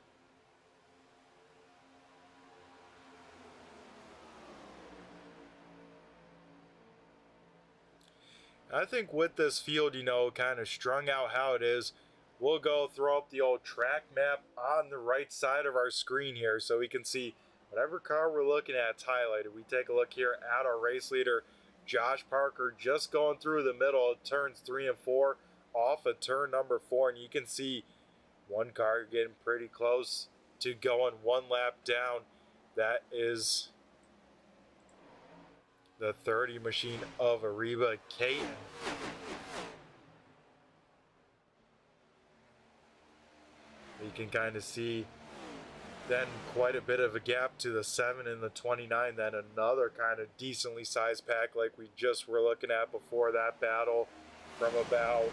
I think with this field, kind of strung out how it is, we'll go throw up the old track map on the right side of our screen here so we can see whatever car we're looking at. It's highlighted. We take a look here at our race leader, Josh Parker, just going through the middle of turns 3 and 4 off of turn number 4, and you can see one car getting pretty close to going one lap down. That is the 30 machine of Ariba Caton. You can kind of see then quite a bit of a gap to the 7 and the 29, then another kind of decently sized pack like we just were looking at before that battle, from about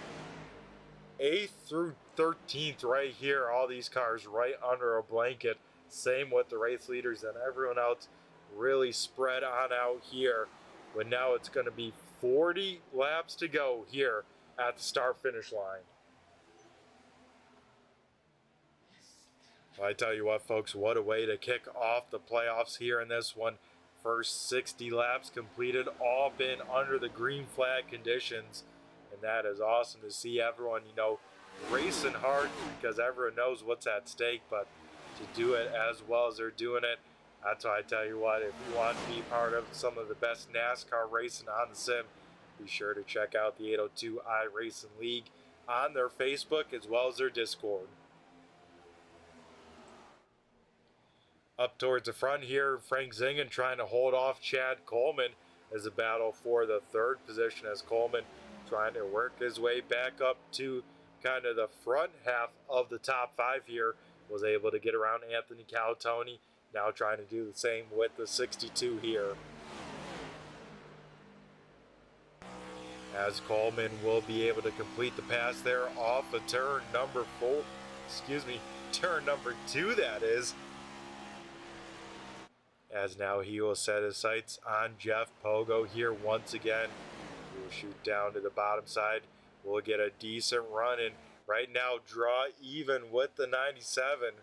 8th through 13th right here. All these cars right under a blanket. Same with the race leaders and everyone else really spread on out here. But now it's going to be 40 laps to go here at the start finish line. Well, I tell you what, folks, what a way to kick off the playoffs here in this one. First 60 laps completed, all been under the green flag conditions, and that is awesome to see everyone, racing hard because everyone knows what's at stake, but to do it as well as they're doing it, that's why I tell you what, if you want to be part of some of the best NASCAR racing on the sim, be sure to check out the 802 iRacing League on their Facebook as well as their Discord. Up towards the front here, Frank Zingen trying to hold off Chad Coleman as a battle for the 3rd position, as Coleman trying to work his way back up to kind of the front half of the top 5 here. Was able to get around Anthony Calatoni. Now trying to do the same with the 62 here. As Coleman will be able to complete the pass there off of turn number 2 that is. as now he will set his sights on Jeff Pogo here once again. He will shoot down to the bottom side. We'll get a decent run and right now draw even with the 97.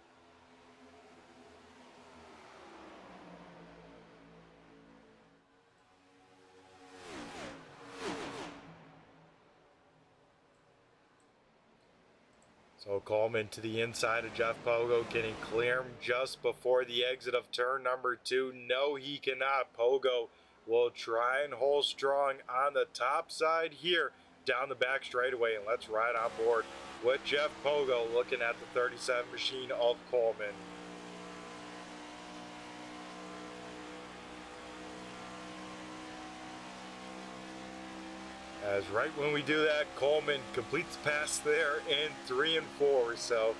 So Coleman to the inside of Jeff Pogo. Can he clear him just before the exit of turn number 2? No, he cannot. Pogo will try and hold strong on the top side here down the back straightaway. And let's ride on board with Jeff Pogo looking at the 37 machine of Coleman. As right when we do that, Coleman completes pass there in 3 and 4, so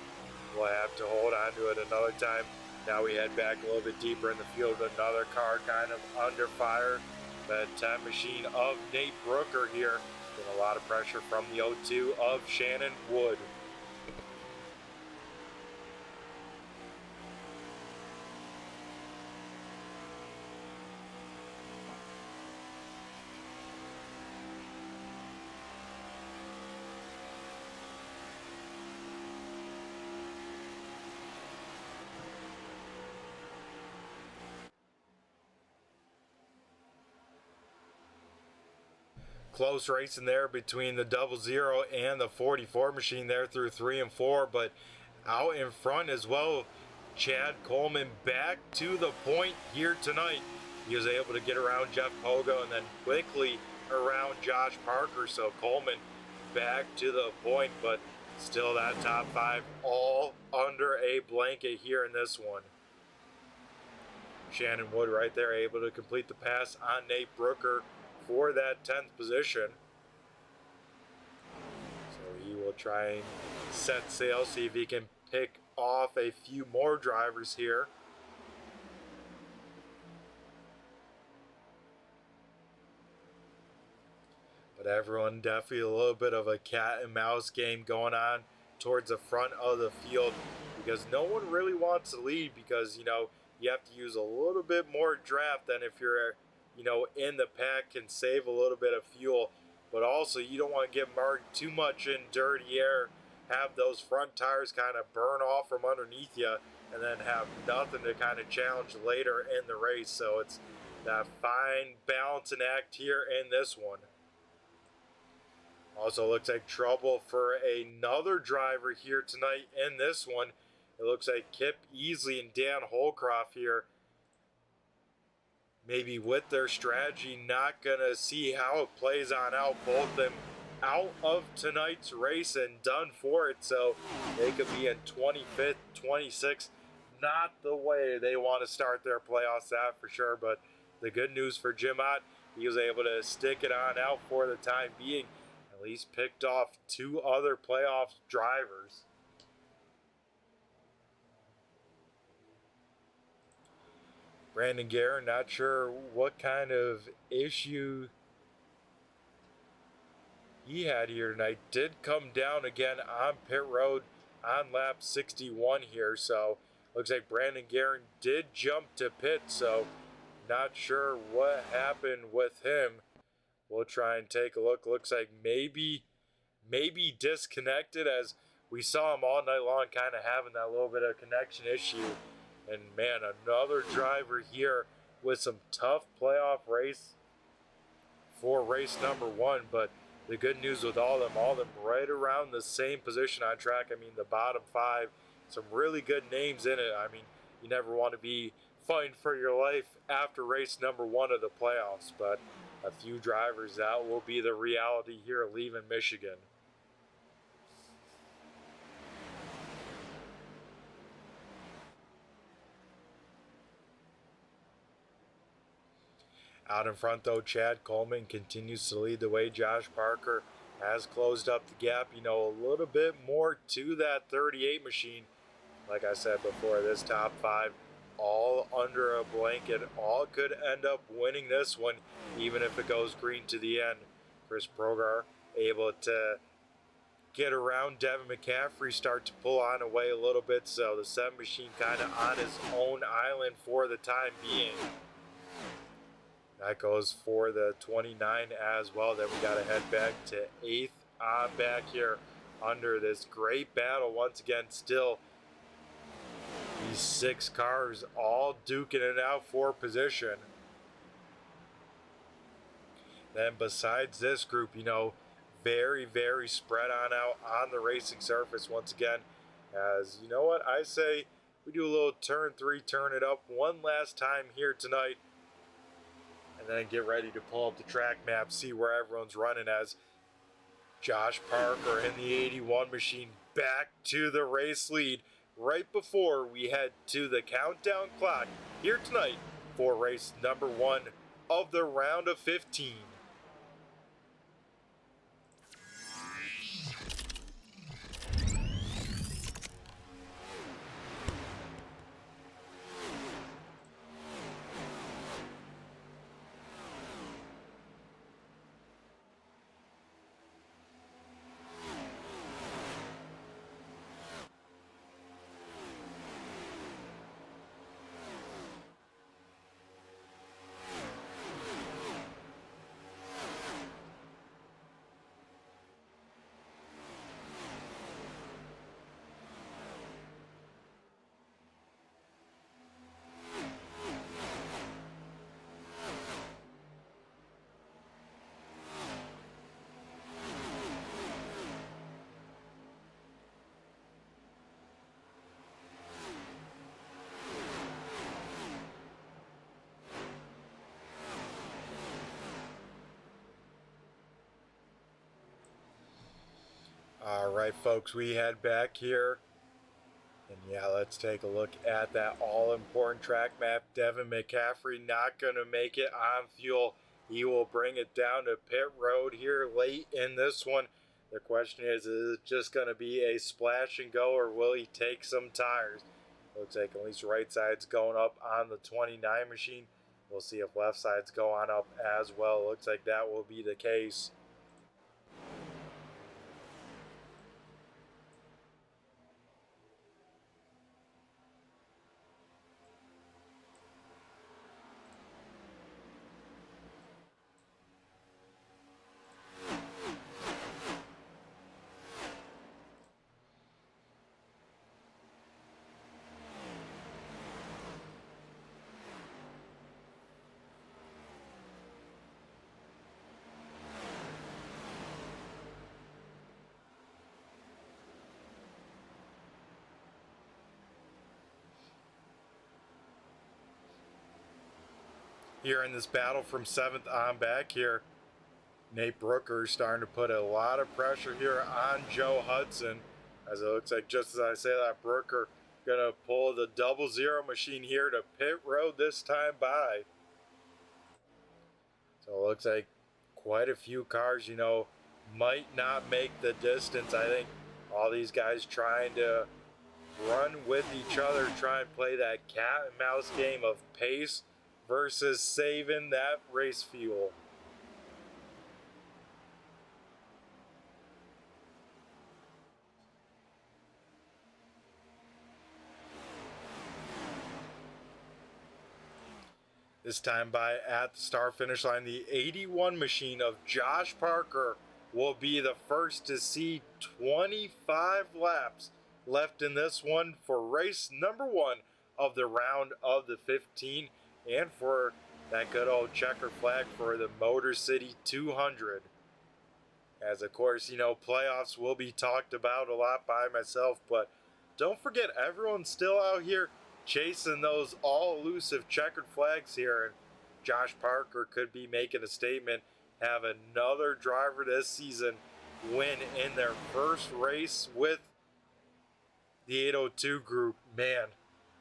we'll have to hold on to it another time. Now we head back a little bit deeper in the field, another car kind of under fire. The 10 machine of Nate Brooker here, getting a lot of pressure from the 0-2 of Shannon Wood. Close racing there between the 00 and the 44 machine there through 3 and 4, but out in front as well, Chad Coleman back to the point here tonight. He was able to get around Jeff Pogo and then quickly around Josh Parker, so Coleman back to the point, but still that top 5 all under a blanket here in this one. Shannon Wood right there able to complete the pass on Nate Brooker for that 10th position. So he will try and set sail, see if he can pick off a few more drivers here. But everyone definitely a little bit of a cat and mouse game going on towards the front of the field because no one really wants to lead because, you know, you have to use a little bit more draft than if you're, you know, in the pack, can save a little bit of fuel, but also you don't want to get marked too much in dirty air, have those front tires kind of burn off from underneath you, and then have nothing to kind of challenge later in the race. So it's that fine balancing act here in this one. Also looks like trouble for another driver here tonight in this one. It looks like Kip Easley and Dan Holcroft here, maybe with their strategy, not going to see how it plays on out. Both of them out of tonight's race and done for it. So they could be in 25th, 26th. Not the way they want to start their playoffs, that for sure. But the good news for Jim Ott, he was able to stick it on out for the time being. At least picked off 2 other playoff drivers. Brandon Guerin, not sure what kind of issue he had here tonight. Did come down again on pit road on lap 61 here. So looks like Brandon Guerin did jump to pit. So not sure what happened with him. We'll try and take a look. Looks like maybe disconnected, as we saw him all night long kind of having that little bit of connection issue. And man, another driver here with some tough playoff race for race number 1. But the good news with all of them right around the same position on track. I mean, the bottom 5, some really good names in it. I mean, you never want to be fighting for your life after race number 1 of the playoffs. But a few drivers, that will be the reality here leaving Michigan. Out in front, though, Chad Coleman continues to lead the way. Josh Parker has closed up the gap, you know, a little bit more to that 38 machine. Like I said before, this top 5, all under a blanket. All could end up winning this one, even if it goes green to the end. Chris Progar able to get around Devin McCaffrey, start to pull on away a little bit, so the 7 machine kind of on his own island for the time being. That goes for the 29 as well. Then we got to head back to 8th on back here under this great battle. Once again, still these 6 cars all duking it out for position. Then besides this group, you know, very, very spread on out on the racing surface once again. As, you know what, I say we do a little turn 3, turn it up one last time here tonight. And then get ready to pull up the track map, see where everyone's running as Josh Parker in the 81 machine back to the race lead right before we head to the countdown clock here tonight for race number 1 of the round of 15. Alright folks, we head back here, and yeah, let's take a look at that all-important track map. Devin McCaffrey not going to make it on fuel. He will bring it down to pit road here late in this one. The question is it just going to be a splash and go, or will he take some tires? Looks like at least right side's going up on the 29 machine. We'll see if left side's go on up as well. Looks like that will be the case. Here in this battle from 7th on back here, Nate Brooker is starting to put a lot of pressure here on Joe Hudson, as it looks like, just as I say that, Brooker gonna pull the 00 machine here to pit road this time by. So it looks like quite a few cars, you know, might not make the distance. I think all these guys trying to run with each other, try and play that cat and mouse game of pace versus saving that race fuel. This time by at the start finish line, the 81 machine of Josh Parker will be the first to see 25 laps left in this one for race number 1 of the round of the 15. And for that good old checker flag for the Motor City 200. As of course, you know, playoffs will be talked about a lot by myself, but don't forget everyone's still out here chasing those all elusive checkered flags here. And Josh Parker could be making a statement, have another driver this season win in their first race with the 802 group. Man,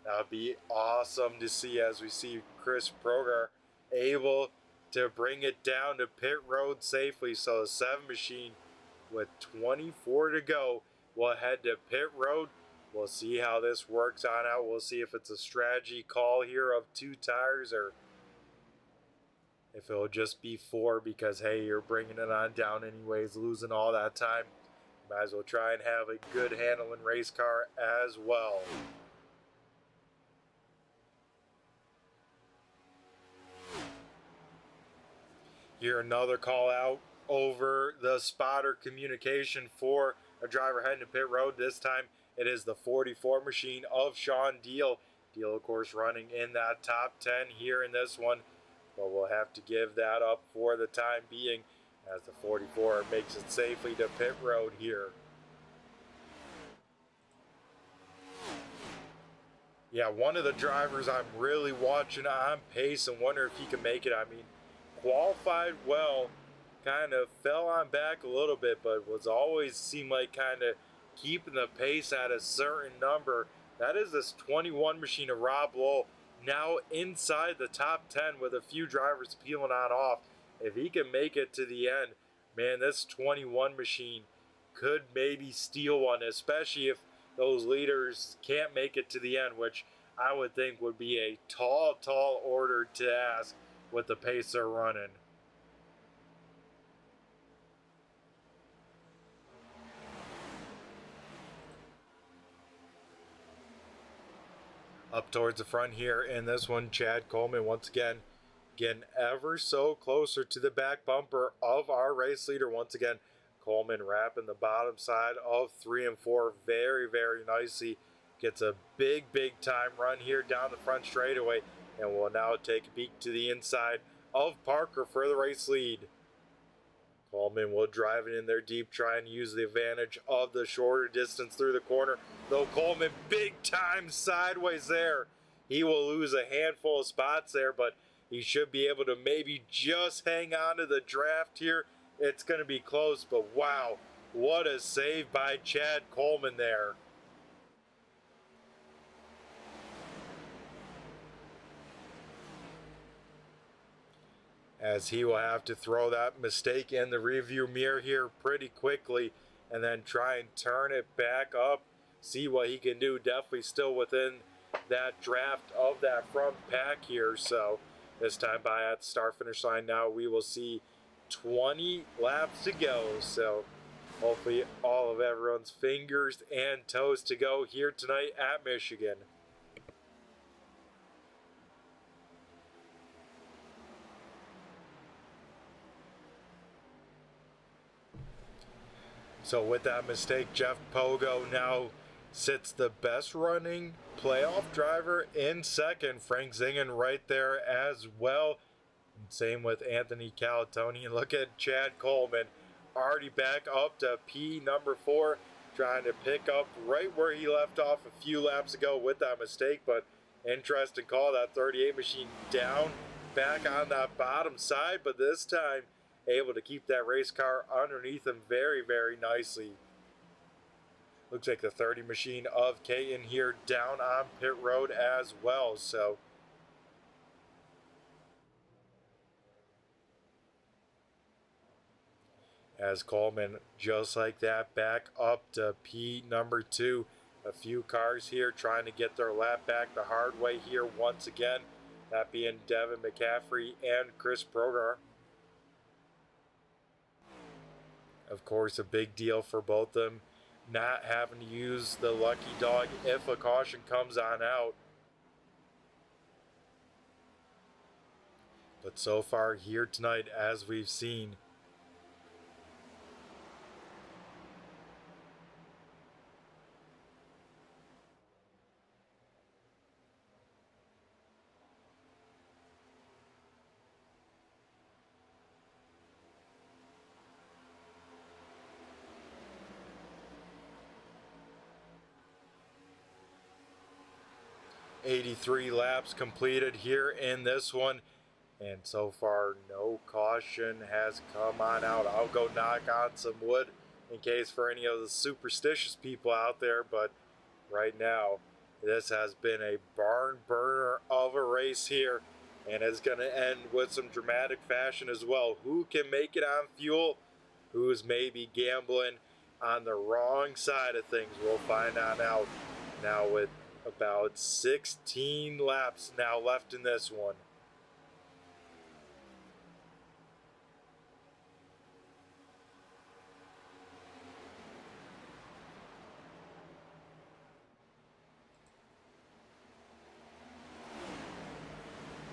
that would be awesome to see, as we see Chris Progar able to bring it down to pit road safely. So the 7 machine with 24 to go will head to pit road. We'll see how this works on out. We'll see if it's a strategy call here of 2 tires, or if it'll just be 4 because, hey, you're bringing it on down anyways, losing all that time. Might as well try and have a good handling race car as well. Here another call out over the spotter communication for a driver heading to pit road. This time it is the 44 machine of Sean Deal. Deal, of course, running in that top 10 here in this one, but we'll have to give that up for the time being as the 44 makes it safely to pit road here. Yeah, one of the drivers I'm really watching on pace and wonder if he can make it. I mean, qualified well, kind of fell on back a little bit, but was always seemed like kind of keeping the pace at a certain number. That is this 21 machine of Rob Lowell, now inside the top 10 with a few drivers peeling on off. If he can make it to the end, man, this 21 machine could maybe steal one, especially if those leaders can't make it to the end, which I would think would be a tall order to ask with the pace they're running. Up towards the front here in this one, Chad Coleman once again getting ever so closer to the back bumper of our race leader. Once again, Coleman wrapping the bottom side of 3 and 4 very nicely. Gets a big time run here down the front straightaway and will now take a peek to the inside of Parker for the race lead. Coleman will drive it in there deep, trying to use the advantage of the shorter distance through the corner. Though Coleman big time sideways there. He will lose a handful of spots there, but he should be able to maybe just hang on to the draft here. It's going to be close, but wow, what a save by Chad Coleman there. As he will have to throw that mistake in the rearview mirror here pretty quickly and then try and turn it back up, see what he can do. Definitely still within that draft of that front pack here. So this time by at the start finish line now, we will see 20 laps to go. So hopefully all of everyone's fingers and toes to go here tonight at Michigan. So with that mistake, Jeff Pogo now sits the best running playoff driver in second. Frank Zingen right there as well. And same with Anthony Calatoni. And look at Chad Coleman already back up to P number 4, trying to pick up right where he left off a few laps ago with that mistake. But interesting call, that 38 machine down back on that bottom side, but this time able to keep that race car underneath him very nicely. Looks like the 30 machine of Caton here down on pit road as well. So as Coleman just like that back up to P number 2. A few cars here trying to get their lap back the hard way here once again. That being Devin McCaffrey and Chris Progar. Of course, a big deal for both of them, not having to use the lucky dog if a caution comes on out. But so far here tonight, as we've seen, .83 laps completed here in this one, and so far no caution has come on out. I'll go knock on some wood in case for any of the superstitious people out there, but right now this has been a barn burner of a race here, and it's going to end with some dramatic fashion as well. Who can make it on fuel? Who's maybe gambling on the wrong side of things? We'll find out now with about 16 laps now left in this one.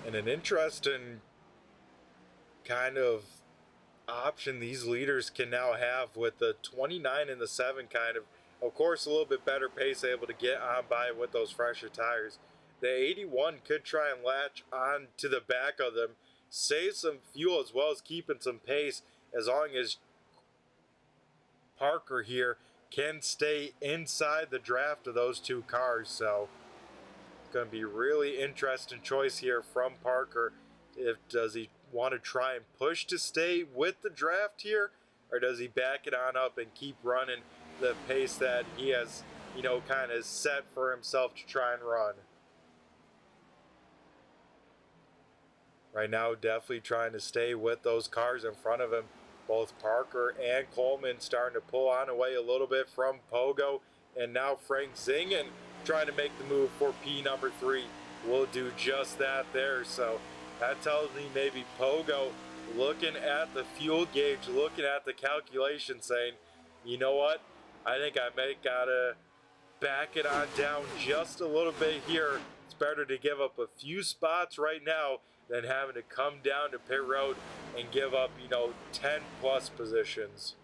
And an interesting kind of option these leaders can now have with the 29 and the 7 kind of course, a little bit better pace, able to get on by with those fresher tires. The 81 could try and latch on to the back of them, save some fuel as well as keeping some pace, as long as Parker here can stay inside the draft of those two cars. So it's going to be really interesting choice here from Parker. Does he want to try and push to stay with the draft here, or does he back it on up and keep running the pace that he has, kind of set for himself to try and run? Right now, definitely trying to stay with those cars in front of him. Both Parker and Coleman starting to pull on away a little bit from Pogo, and now Frank Zingen trying to make the move for P number 3. Will do just that there. So that tells me maybe Pogo looking at the fuel gauge, looking at the calculation, saying, you know what, I think I may gotta back it on down just a little bit here. It's better to give up a few spots right now than having to come down to pit road and give up, 10 plus positions.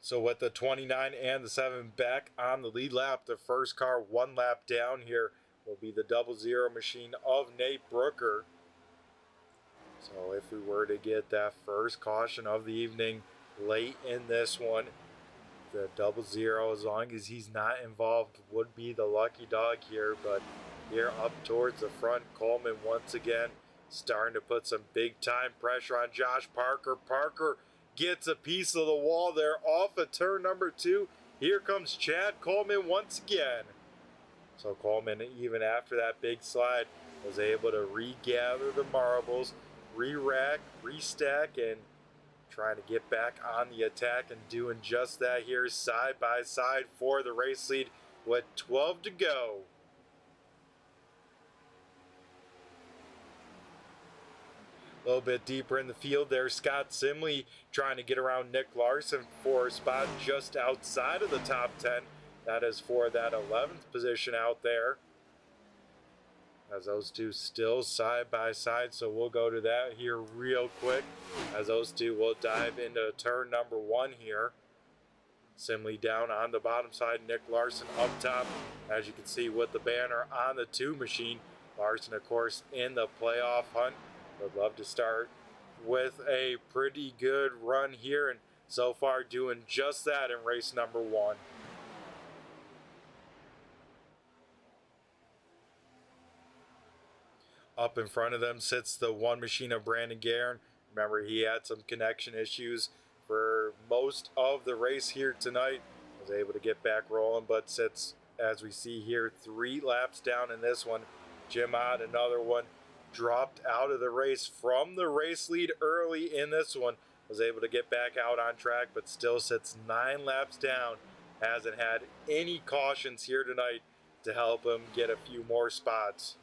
So with the 29 and the 7 back on the lead lap, the first car 1 lap down here will be the 00 machine of Nate Brooker. So if we were to get that first caution of the evening late in this one, the 00, as long as he's not involved, would be the lucky dog here. But here up towards the front, Coleman once again starting to put some big time pressure on Josh Parker. Parker gets a piece of the wall there off of turn number 2. Here comes Chad Coleman once again. So Coleman, even after that big slide, was able to regather the marbles, re-rack, restack, and trying to get back on the attack, and doing just that here side by side for the race lead with 12 to go. A little bit deeper in the field there, Scott Simley trying to get around Nick Larson for a spot just outside of the top 10. That is for that 11th position out there. As those two still side by side, so we'll go to that here real quick, as those two will dive into turn number 1 here. Simley down on the bottom side, Nick Larson up top, as you can see with the banner on the 2 machine. Larson, of course, in the playoff hunt. Would love to start with a pretty good run here, and so far doing just that in race number 1. Up in front of them sits the 1 machine of Brandon Guerin. Remember, he had some connection issues for most of the race here tonight. Was able to get back rolling, but sits, as we see here, 3 laps down in this one. Jim Ott, another one, dropped out of the race from the race lead early in this one. Was able to get back out on track, but still sits 9 laps down. Hasn't had any cautions here tonight to help him get a few more spots.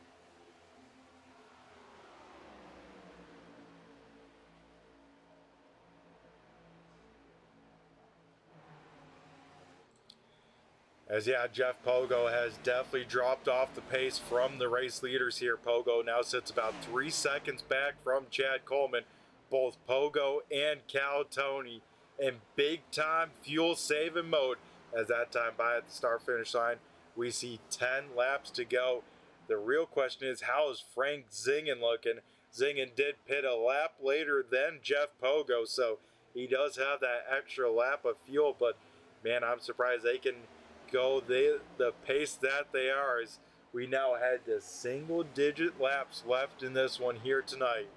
As Jeff Pogo has definitely dropped off the pace from the race leaders here. Pogo now sits about 3 seconds back from Chad Coleman. Both Pogo and Cal Tony in big time fuel saving mode. As that time by at the start finish line, we see 10 laps to go. The real question is, how is Frank Zingen looking? Zingen did pit a lap later than Jeff Pogo, so he does have that extra lap of fuel, but man, I'm surprised they can go the pace that they are, as we now had the single digit laps left in this one here tonight.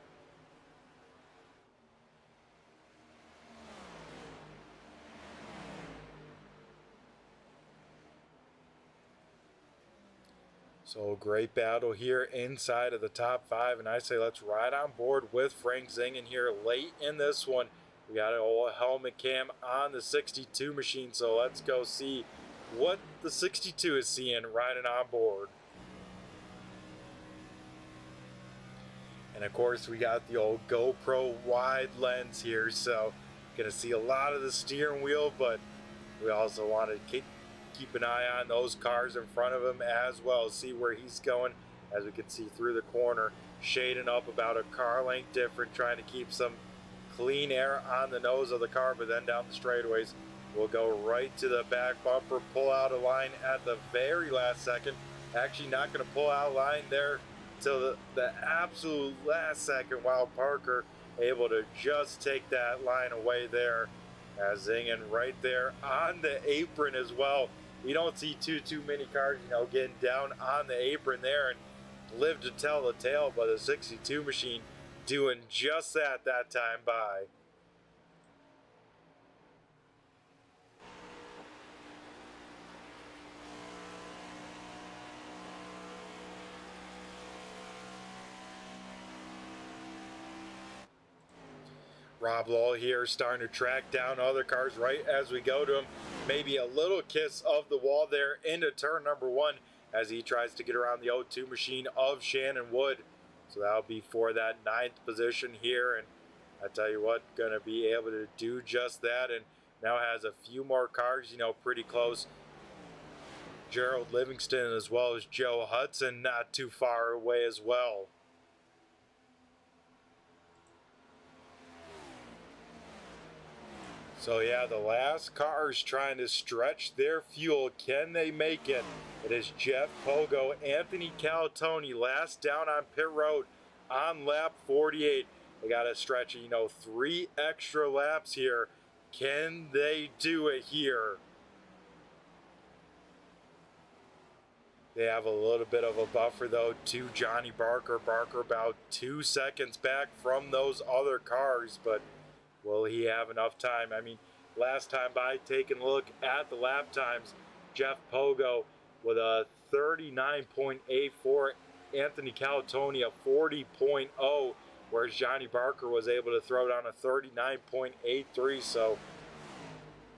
So great battle here inside of the top 5, and I say let's ride on board with Frank Zingen here late in this one. We got an old helmet cam on the 62 machine, so let's go see what the 62 is seeing riding on board. And And of course, we got the old GoPro wide lens here, so gonna see a lot of the steering wheel, but we also want to keep an eye on those cars in front of him as well, see where he's going. As we can see through the corner, shading up about a car length different, trying to keep some clean air on the nose of the car, but then down the straightaways, we'll go right to the back bumper, pull out a line at the very last second. Actually not going to pull out a line there till the absolute last second, while Parker able to just take that line away there. As Zingen right there on the apron as well. We don't see too many cars, getting down on the apron there and live to tell the tale, but the 62 machine doing just that time by. Rob Lowell here starting to track down other cars right as we go to him. Maybe a little kiss of the wall there into turn number 1 as he tries to get around the 02 machine of Shannon Wood. So that'll be for that 9th position here. And I tell you what, going to be able to do just that. And now has a few more cars, pretty close. Gerald Livingston as well as Joe Hudson not too far away as well. So yeah, the last car is trying to stretch their fuel. Can they make it? It is Jeff Pogo, Anthony Calatoni, last down on pit road on lap 48. They got to stretch, 3 extra laps here. Can they do it here? They have a little bit of a buffer though to Johnny Barker. Barker about 2 seconds back from those other cars, but will he have enough time? I mean, last time by, taking a look at the lap times, Jeff Pogo with a 39.84, Anthony Calatoni a 40.0, whereas Johnny Barker was able to throw down a 39.83, so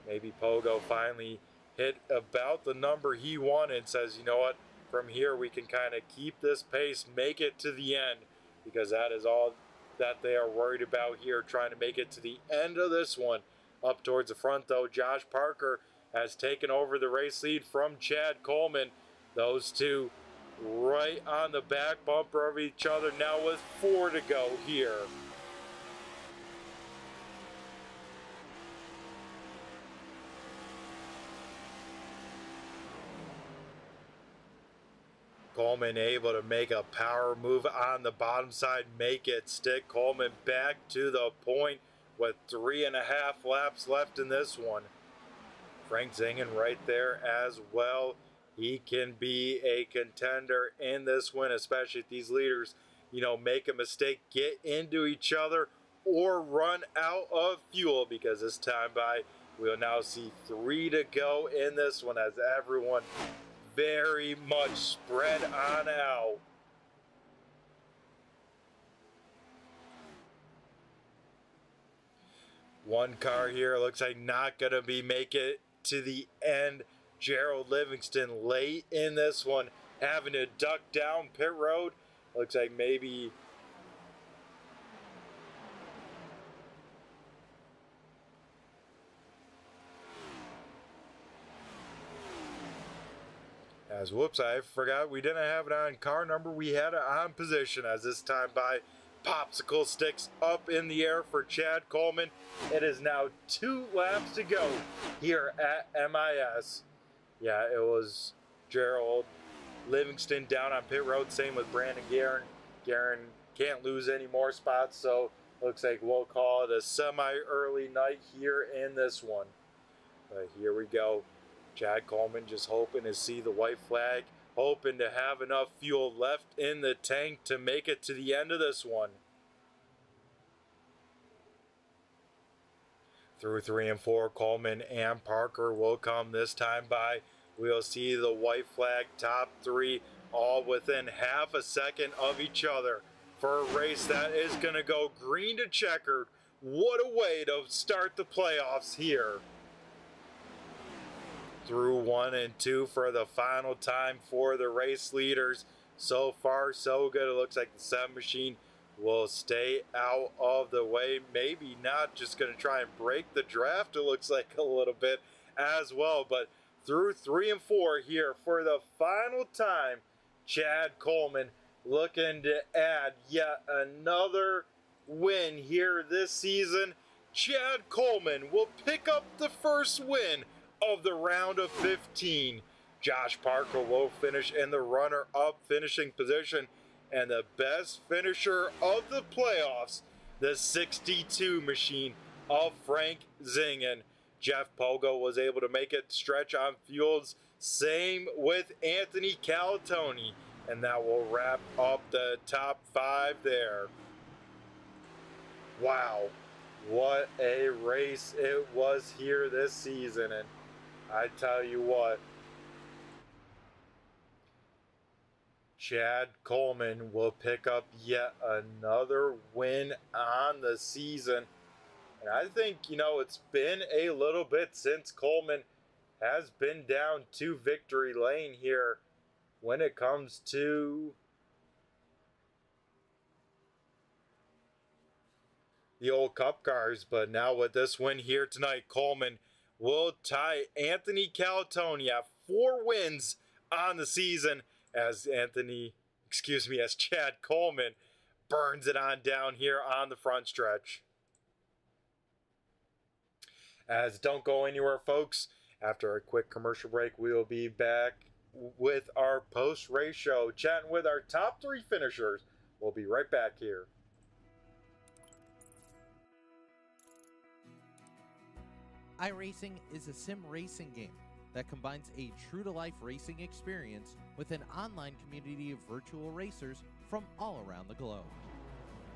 maybe Pogo finally hit about the number he wanted, says, you know what, from here we can kind of keep this pace, make it to the end, because that is all that they are worried about here, trying to make it to the end of this one. Up towards the front though, Josh Parker has taken over the race lead from Chad Coleman. Those two right on the back bumper of each other now with 4 to go here. Coleman able to make a power move on the bottom side, make it stick. Coleman back to the point with 3.5 laps left in this one. Frank Zingen right there as well. He can be a contender in this win, especially if these leaders, make a mistake, get into each other, or run out of fuel, because this time by, we'll now see 3 to go in this one as everyone very much spread on out. One car here looks like not gonna make it to the end. Gerald Livingston late in this one, having to duck down pit road. Looks like maybe whoops, I forgot we didn't have it on car number. We had it on position, as this time by popsicle sticks up in the air for Chad Coleman. It is now 2 laps to go here at MIS. Yeah, it was Gerald Livingston down on pit road. Same with Brandon Guerin. Guerin can't lose any more spots, so looks like we'll call it a semi-early night here in this one. But here we go. Chad Coleman just hoping to see the white flag, hoping to have enough fuel left in the tank to make it to the end of this one. Through 3 and 4, Coleman and Parker will come this time by. We'll see the white flag top 3 all within half a second of each other for a race that is going to go green to checkered. What a way to start the playoffs here. Through 1 and 2 for the final time for the race leaders. So far, so good. It looks like the 7 machine will stay out of the way. Maybe not just going to try and break the draft, it looks like a little bit as well. But through 3 and 4 here for the final time, Chad Coleman looking to add yet another win here this season. Chad Coleman will pick up the first win of the round of 15. Josh Parker will finish in the runner-up finishing position, and the best finisher of the playoffs, the 62 machine of Frank Zingen. Jeff Pogo was able to make it stretch on fuels. Same with Anthony Calatoni, and that will wrap up the top 5 there. Wow, what a race it was here this season, and I tell you what, Chad Coleman will pick up yet another win on the season. And I think, it's been a little bit since Coleman has been down to victory lane here when it comes to the old Cup cars. But now with this win here tonight, Coleman will tie Anthony Calatoni at 4 wins on the season, as Chad Coleman burns it on down here on the front stretch. As don't go anywhere, folks. After a quick commercial break, we will be back with our post-race show, chatting with our top 3 finishers. We'll be right back here. iRacing is a sim racing game that combines a true-to-life racing experience with an online community of virtual racers from all around the globe.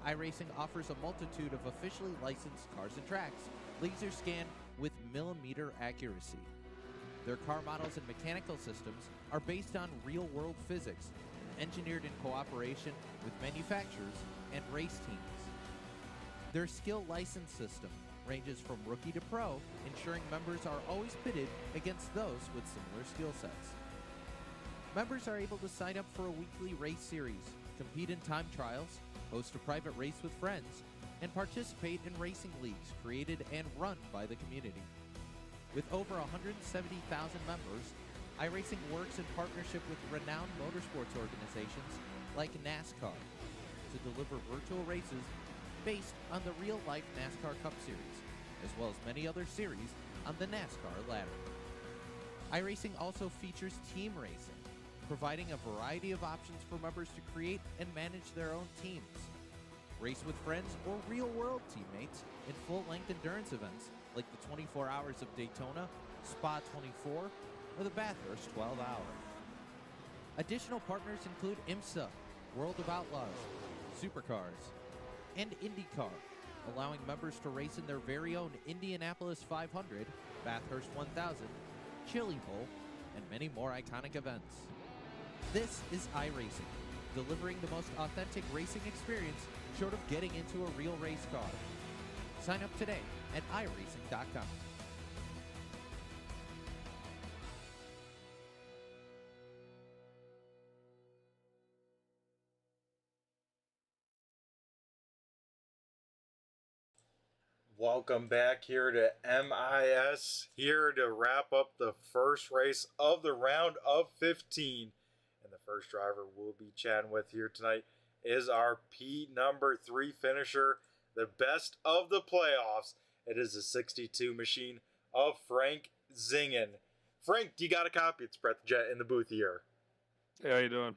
iRacing offers a multitude of officially licensed cars and tracks, laser scanned with millimeter accuracy. Their car models and mechanical systems are based on real-world physics, engineered in cooperation with manufacturers and race teams. Their skill license system ranges from rookie to pro, ensuring members are always pitted against those with similar skill sets. Members are able to sign up for a weekly race series, compete in time trials, host a private race with friends, and participate in racing leagues created and run by the community. With over 170,000 members, iRacing works in partnership with renowned motorsports organizations like NASCAR to deliver virtual races based on the real-life NASCAR Cup Series, as well as many other series on the NASCAR ladder. iRacing also features team racing, providing a variety of options for members to create and manage their own teams. Race with friends or real-world teammates in full-length endurance events like the 24 Hours of Daytona, Spa 24, or the Bathurst 12 Hour. Additional partners include IMSA, World of Outlaws, Supercars, and IndyCar, allowing members to race in their very own Indianapolis 500, Bathurst 1000, Chili Bowl, and many more iconic events. This is iRacing, delivering the most authentic racing experience short of getting into a real race car. Sign up today at iRacing.com. Welcome back here to MIS, here to wrap up the first race of the round of 15. And the first driver we'll be chatting with here tonight is our P number 3 finisher, the best of the playoffs. It is the 62 machine of Frank Zingen. Frank, do you got a copy? It's Brett the Jet in the booth here. Hey, how you doing?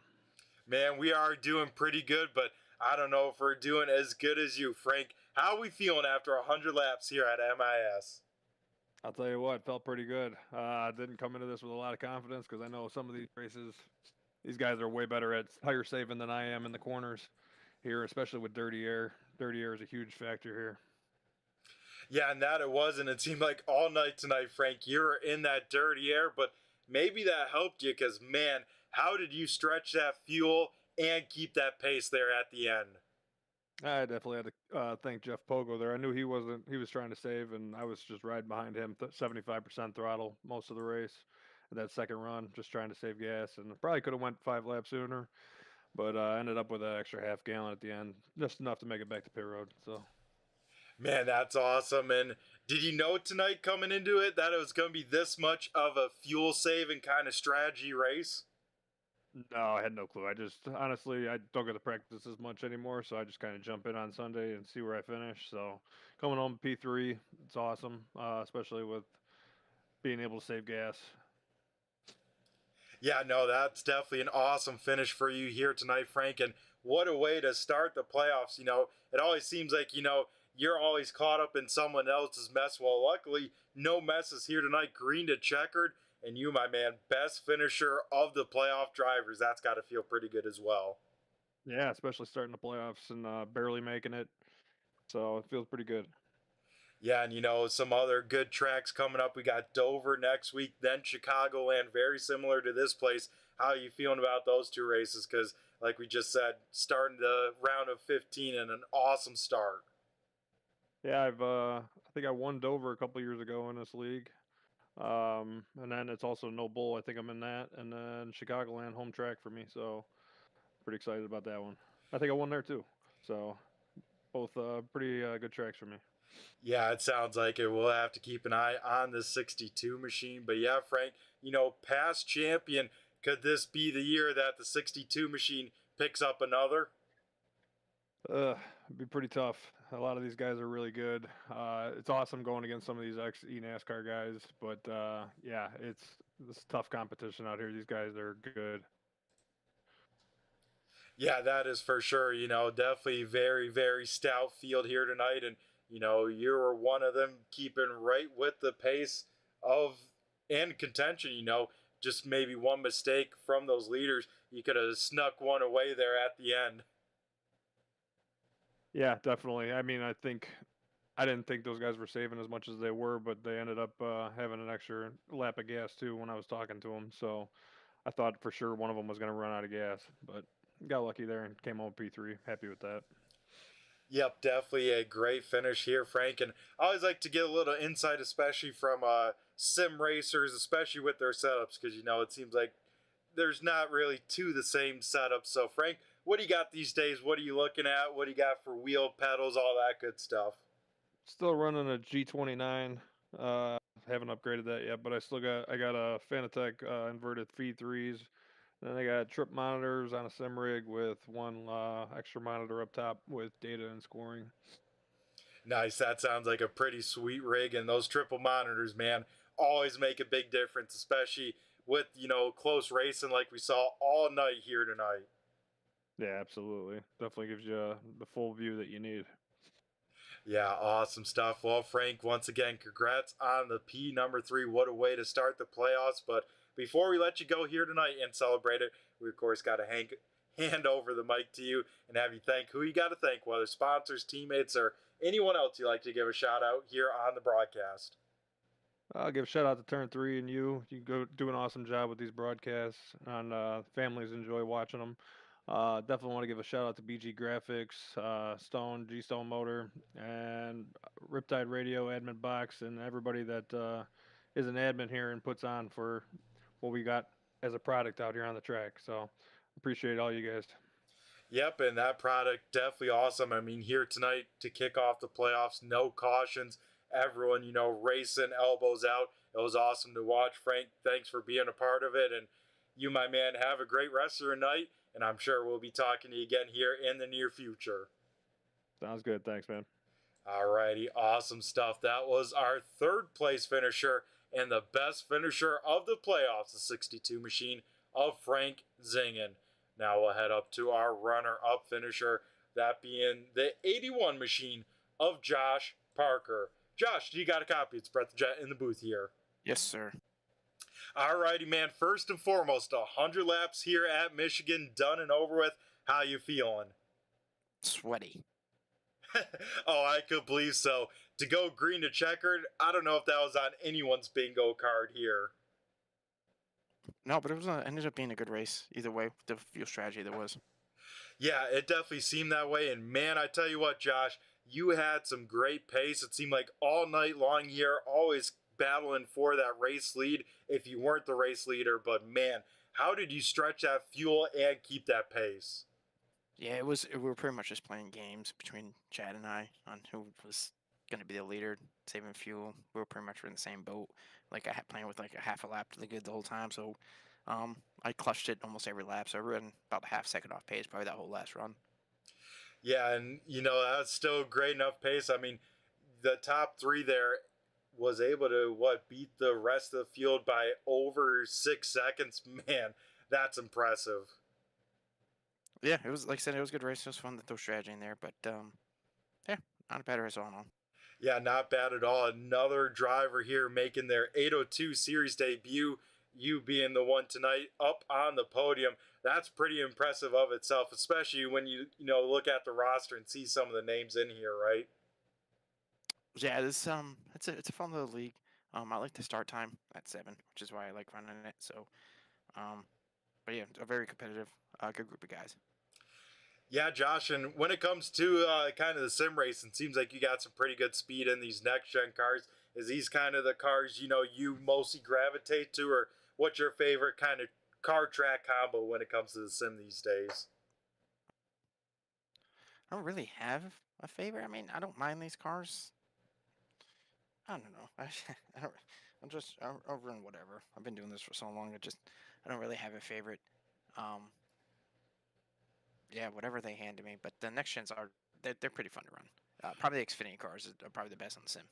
Man, we are doing pretty good, but I don't know if we're doing as good as you, Frank. How are we feeling after 100 laps here at MIS? I'll tell you what, felt pretty good. I didn't come into this with a lot of confidence because I know some of these races, these guys are way better at tire saving than I am in the corners here, especially with dirty air. Dirty air is a huge factor here. Yeah, and that it was, and it seemed like all night tonight, Frank, you were in that dirty air, but maybe that helped you because, man, how did you stretch that fuel and keep that pace there at the end? I definitely had to thank Jeff Pogo there. I knew he was trying to save, and I was just riding behind him, 75% throttle most of the race. That second run, just trying to save gas, and probably could have went 5 laps sooner. but ended up with an extra half gallon at the end, just enough to make it back to pit road. So. Man, that's awesome. And did you know tonight coming into it that it was going to be this much of a fuel saving kind of strategy race? No, I had no clue. Honestly, I don't get to practice as much anymore, so I just kind of jump in on Sunday and see where I finish. So coming home P3, it's awesome, especially with being able to save gas. Yeah, no, that's definitely an awesome finish for you here tonight, Frank. And what a way to start the playoffs. It always seems like, you're always caught up in someone else's mess. Well, luckily, no messes here tonight. Green to checkered. And you, my man, best finisher of the playoff drivers. That's got to feel pretty good as well. Yeah, especially starting the playoffs and barely making it. So it feels pretty good. Yeah, and some other good tracks coming up. We got Dover next week, then Chicagoland, very similar to this place. How are you feeling about those two races? Because, like we just said, starting the round of 15 and an awesome start. Yeah, I think I won Dover a couple years ago in this league. And then it's also No Bull. I think I'm in that. And then Chicagoland, home track for me. So pretty excited about that one. I think I won there too. So both pretty good tracks for me. Yeah, it sounds like it. We'll have to keep an eye on the 62 machine. But yeah, Frank, past champion, could this be the year that the 62 machine picks up another? It'd be pretty tough. A lot of these guys are really good. It's awesome going against some of these ex-NASCAR guys, but yeah, it's tough competition out here. These guys are good. Yeah, that is for sure. Definitely very, very stout field here tonight. And, you were one of them keeping right with the pace of and contention. Just maybe one mistake from those leaders. You could have snuck one away there at the end. Yeah, definitely. I mean, I didn't think those guys were saving as much as they were, but they ended up having an extra lap of gas too when I was talking to them. So I thought for sure one of them was going to run out of gas, but got lucky there and came home P3. Happy with that. Yep, definitely a great finish here, Frank. And I always like to get a little insight, especially from sim racers, especially with their setups, because, it seems like there's not really two the same setups. So, Frank, what do you got these days? What are you looking at? What do you got for wheel, pedals, all that good stuff? Still running a G29. Haven't upgraded that yet, but I got a Fanatec inverted feed 3s. Then I got trip monitors on a sim rig with one extra monitor up top with data and scoring. Nice. That sounds like a pretty sweet rig. And those triple monitors, man, always make a big difference, especially with, close racing like we saw all night here tonight. Yeah, absolutely. Definitely gives you the full view that you need. Yeah, awesome stuff. Well, Frank, once again, congrats on the P number 3. What a way to start the playoffs. But before we let you go here tonight and celebrate it, we, of course, got to hand over the mic to you and have you thank who you got to thank, whether sponsors, teammates, or anyone else you'd like to give a shout out here on the broadcast. I'll give a shout out to Turn 3 and you. You go do an awesome job with these broadcasts, and families enjoy watching them. Definitely want to give a shout out to BG Graphix, GStone Motor, and Riptide Radio, Admin Box, and everybody that is an admin here and puts on for what we got as a product out here on the track. So appreciate all you guys. Yep, and that product definitely awesome. I mean, here tonight to kick off the playoffs, no cautions. Everyone, racing elbows out. It was awesome to watch. Frank, thanks for being a part of it. And you, my man, have a great rest of your night. And I'm sure we'll be talking to you again here in the near future. Sounds good. Thanks, man. Alrighty, awesome stuff. That was our third place finisher and the best finisher of the playoffs, the 62 machine of Frank Zingen. Now we'll head up to our runner-up finisher, that being the 81 machine of Josh Parker. Josh, you got a copy? It's Brett the Jet in the booth here. Yes, sir. Alrighty, man. First and foremost, 100 laps here at Michigan, done and over with. How you feeling? Sweaty. Oh, I could believe so. To go green to checkered, I don't know if that was on anyone's bingo card here. No, but it ended up being a good race. Either way, the fuel strategy there was. Yeah, it definitely seemed that way. And man, I tell you what, Josh, you had some great pace. It seemed like all night long here, always battling for that race lead if you weren't the race leader. But man, How did you stretch that fuel and keep that pace? Yeah, we were pretty much just playing games between Chad and I on who was going to be the leader, saving fuel. We were pretty much in the same boat. Like I had playing with like a half a lap to the good the whole time. So I clutched it almost every lap. So I ran about a half second off pace probably that whole last run. Yeah, and that's still great enough pace. I mean, the top three there was able to beat the rest of the field by over 6 seconds. Man, that's impressive. Yeah, it was like I said, it was a good race. It was fun to throw strategy in there, but yeah, not a bad race all in all. Yeah, not bad at all. Another driver here making their 802 series debut. You being the one tonight up on the podium. That's pretty impressive of itself, especially when you look at the roster and see some of the names in here, right? Yeah, this it's a fun little league. I like the start time at 7, which is why I like running it. So, but yeah, a very competitive, good group of guys. Yeah, Josh, and when it comes to kind of the sim racing, seems like you got some pretty good speed in these next-gen cars. Is these kind of the cars, you mostly gravitate to, or what's your favorite kind of car track combo when it comes to the sim these days? I don't really have a favorite. I mean, I don't mind these cars. I don't know. I'll run whatever. I've been doing this for so long. I don't really have a favorite. Yeah, whatever they hand to me. But the next gens they're pretty fun to run. Probably the Xfinity cars are probably the best on the sim.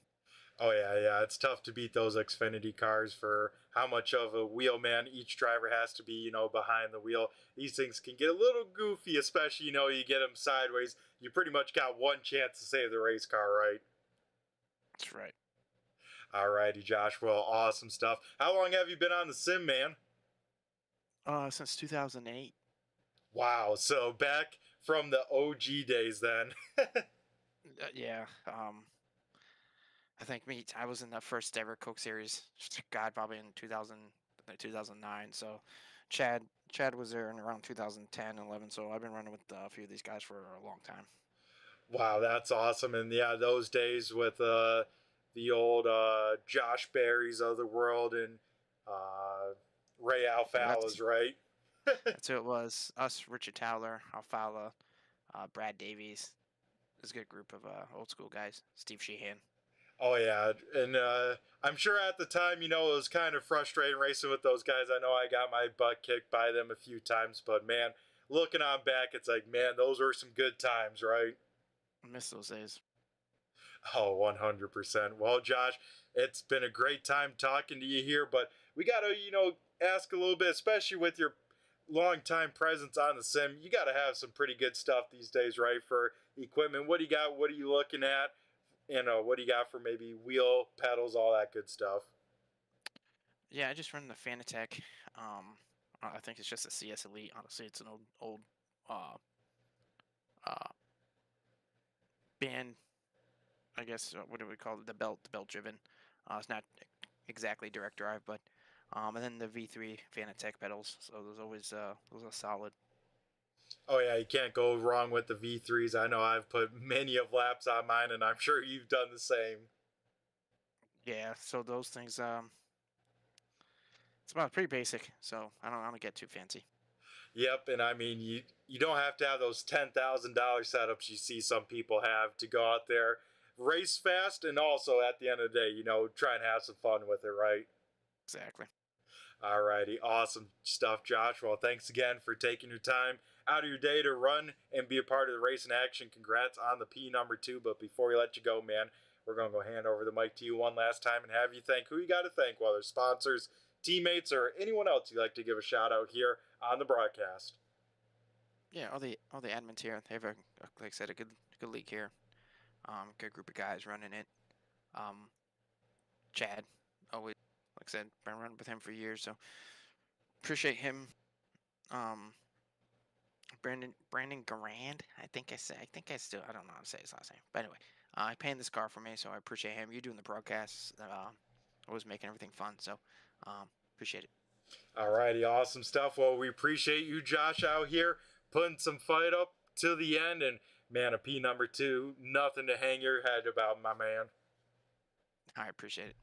Oh yeah, it's tough to beat those Xfinity cars for how much of a wheelman each driver has to be, behind the wheel. These things can get a little goofy, especially, you get them sideways. You pretty much got one chance to save the race car, right? That's right. Alrighty, Josh. Well, awesome stuff. How long have you been on the sim, man? Since 2008. Wow, so back from the OG days then. Yeah. I think I was in the first ever Coke Series. God, probably in 2009. So, Chad was there in around 2010, 11. So I've been running with a few of these guys for a long time. Wow, that's awesome. And yeah, those days with the old Josh Berries of the world and Ray Alfala's, right? That's who it was. Us, Richard Towler, Alfala, Brad Davies. It was a good group of old school guys. Steve Sheehan. Oh yeah, and I'm sure at the time, it was kind of frustrating racing with those guys. I know I got my butt kicked by them a few times, but man, looking on back, it's like, man, those were some good times, right? I miss those days. Oh, 100%. Well, Josh, it's been a great time talking to you here, but we got to, ask a little bit, especially with your long-time presence on the sim. You got to have some pretty good stuff these days, right, for equipment. What do you got? What are you looking at? What do you got for maybe wheel, pedals, all that good stuff? Yeah, I just run the Fanatec. I think it's just a CS Elite. Honestly, it's an old band. I guess what do we call it? The belt driven. It's not exactly direct drive, but and then the V3 Fanatec pedals. So those are solid. Oh yeah, you can't go wrong with the V3s. I know I've put many of laps on mine, and I'm sure you've done the same. Yeah, so those things. It's about pretty basic. So I don't get too fancy. Yep, and I mean you don't have to have those $10,000 setups you see some people have to go out there, race fast, and also at the end of the day, try and have some fun with it, right? Exactly. Alrighty, awesome stuff, Josh. Well, thanks again for taking your time out of your day to run and be a part of the racing action. Congrats on the P number 2. But before we let you go, man, we're going to go hand over the mic to you one last time and have you thank who you got to thank, whether sponsors, teammates, or anyone else you'd like to give a shout out here on the broadcast. Yeah, all the admins here. They have like I said, a good league here. Good group of guys running it. Chad, always, like I said, been running with him for years, so appreciate him. Brandon Garand, I think I don't know how to say his last name, but anyway, he painted this car for me, so I appreciate him. You doing the broadcasts, always making everything fun, so appreciate it. Alrighty, awesome stuff. Well, we appreciate you, Josh, out here putting some fight up to the end, and man, a P number 2, nothing to hang your head about, my man. I appreciate it.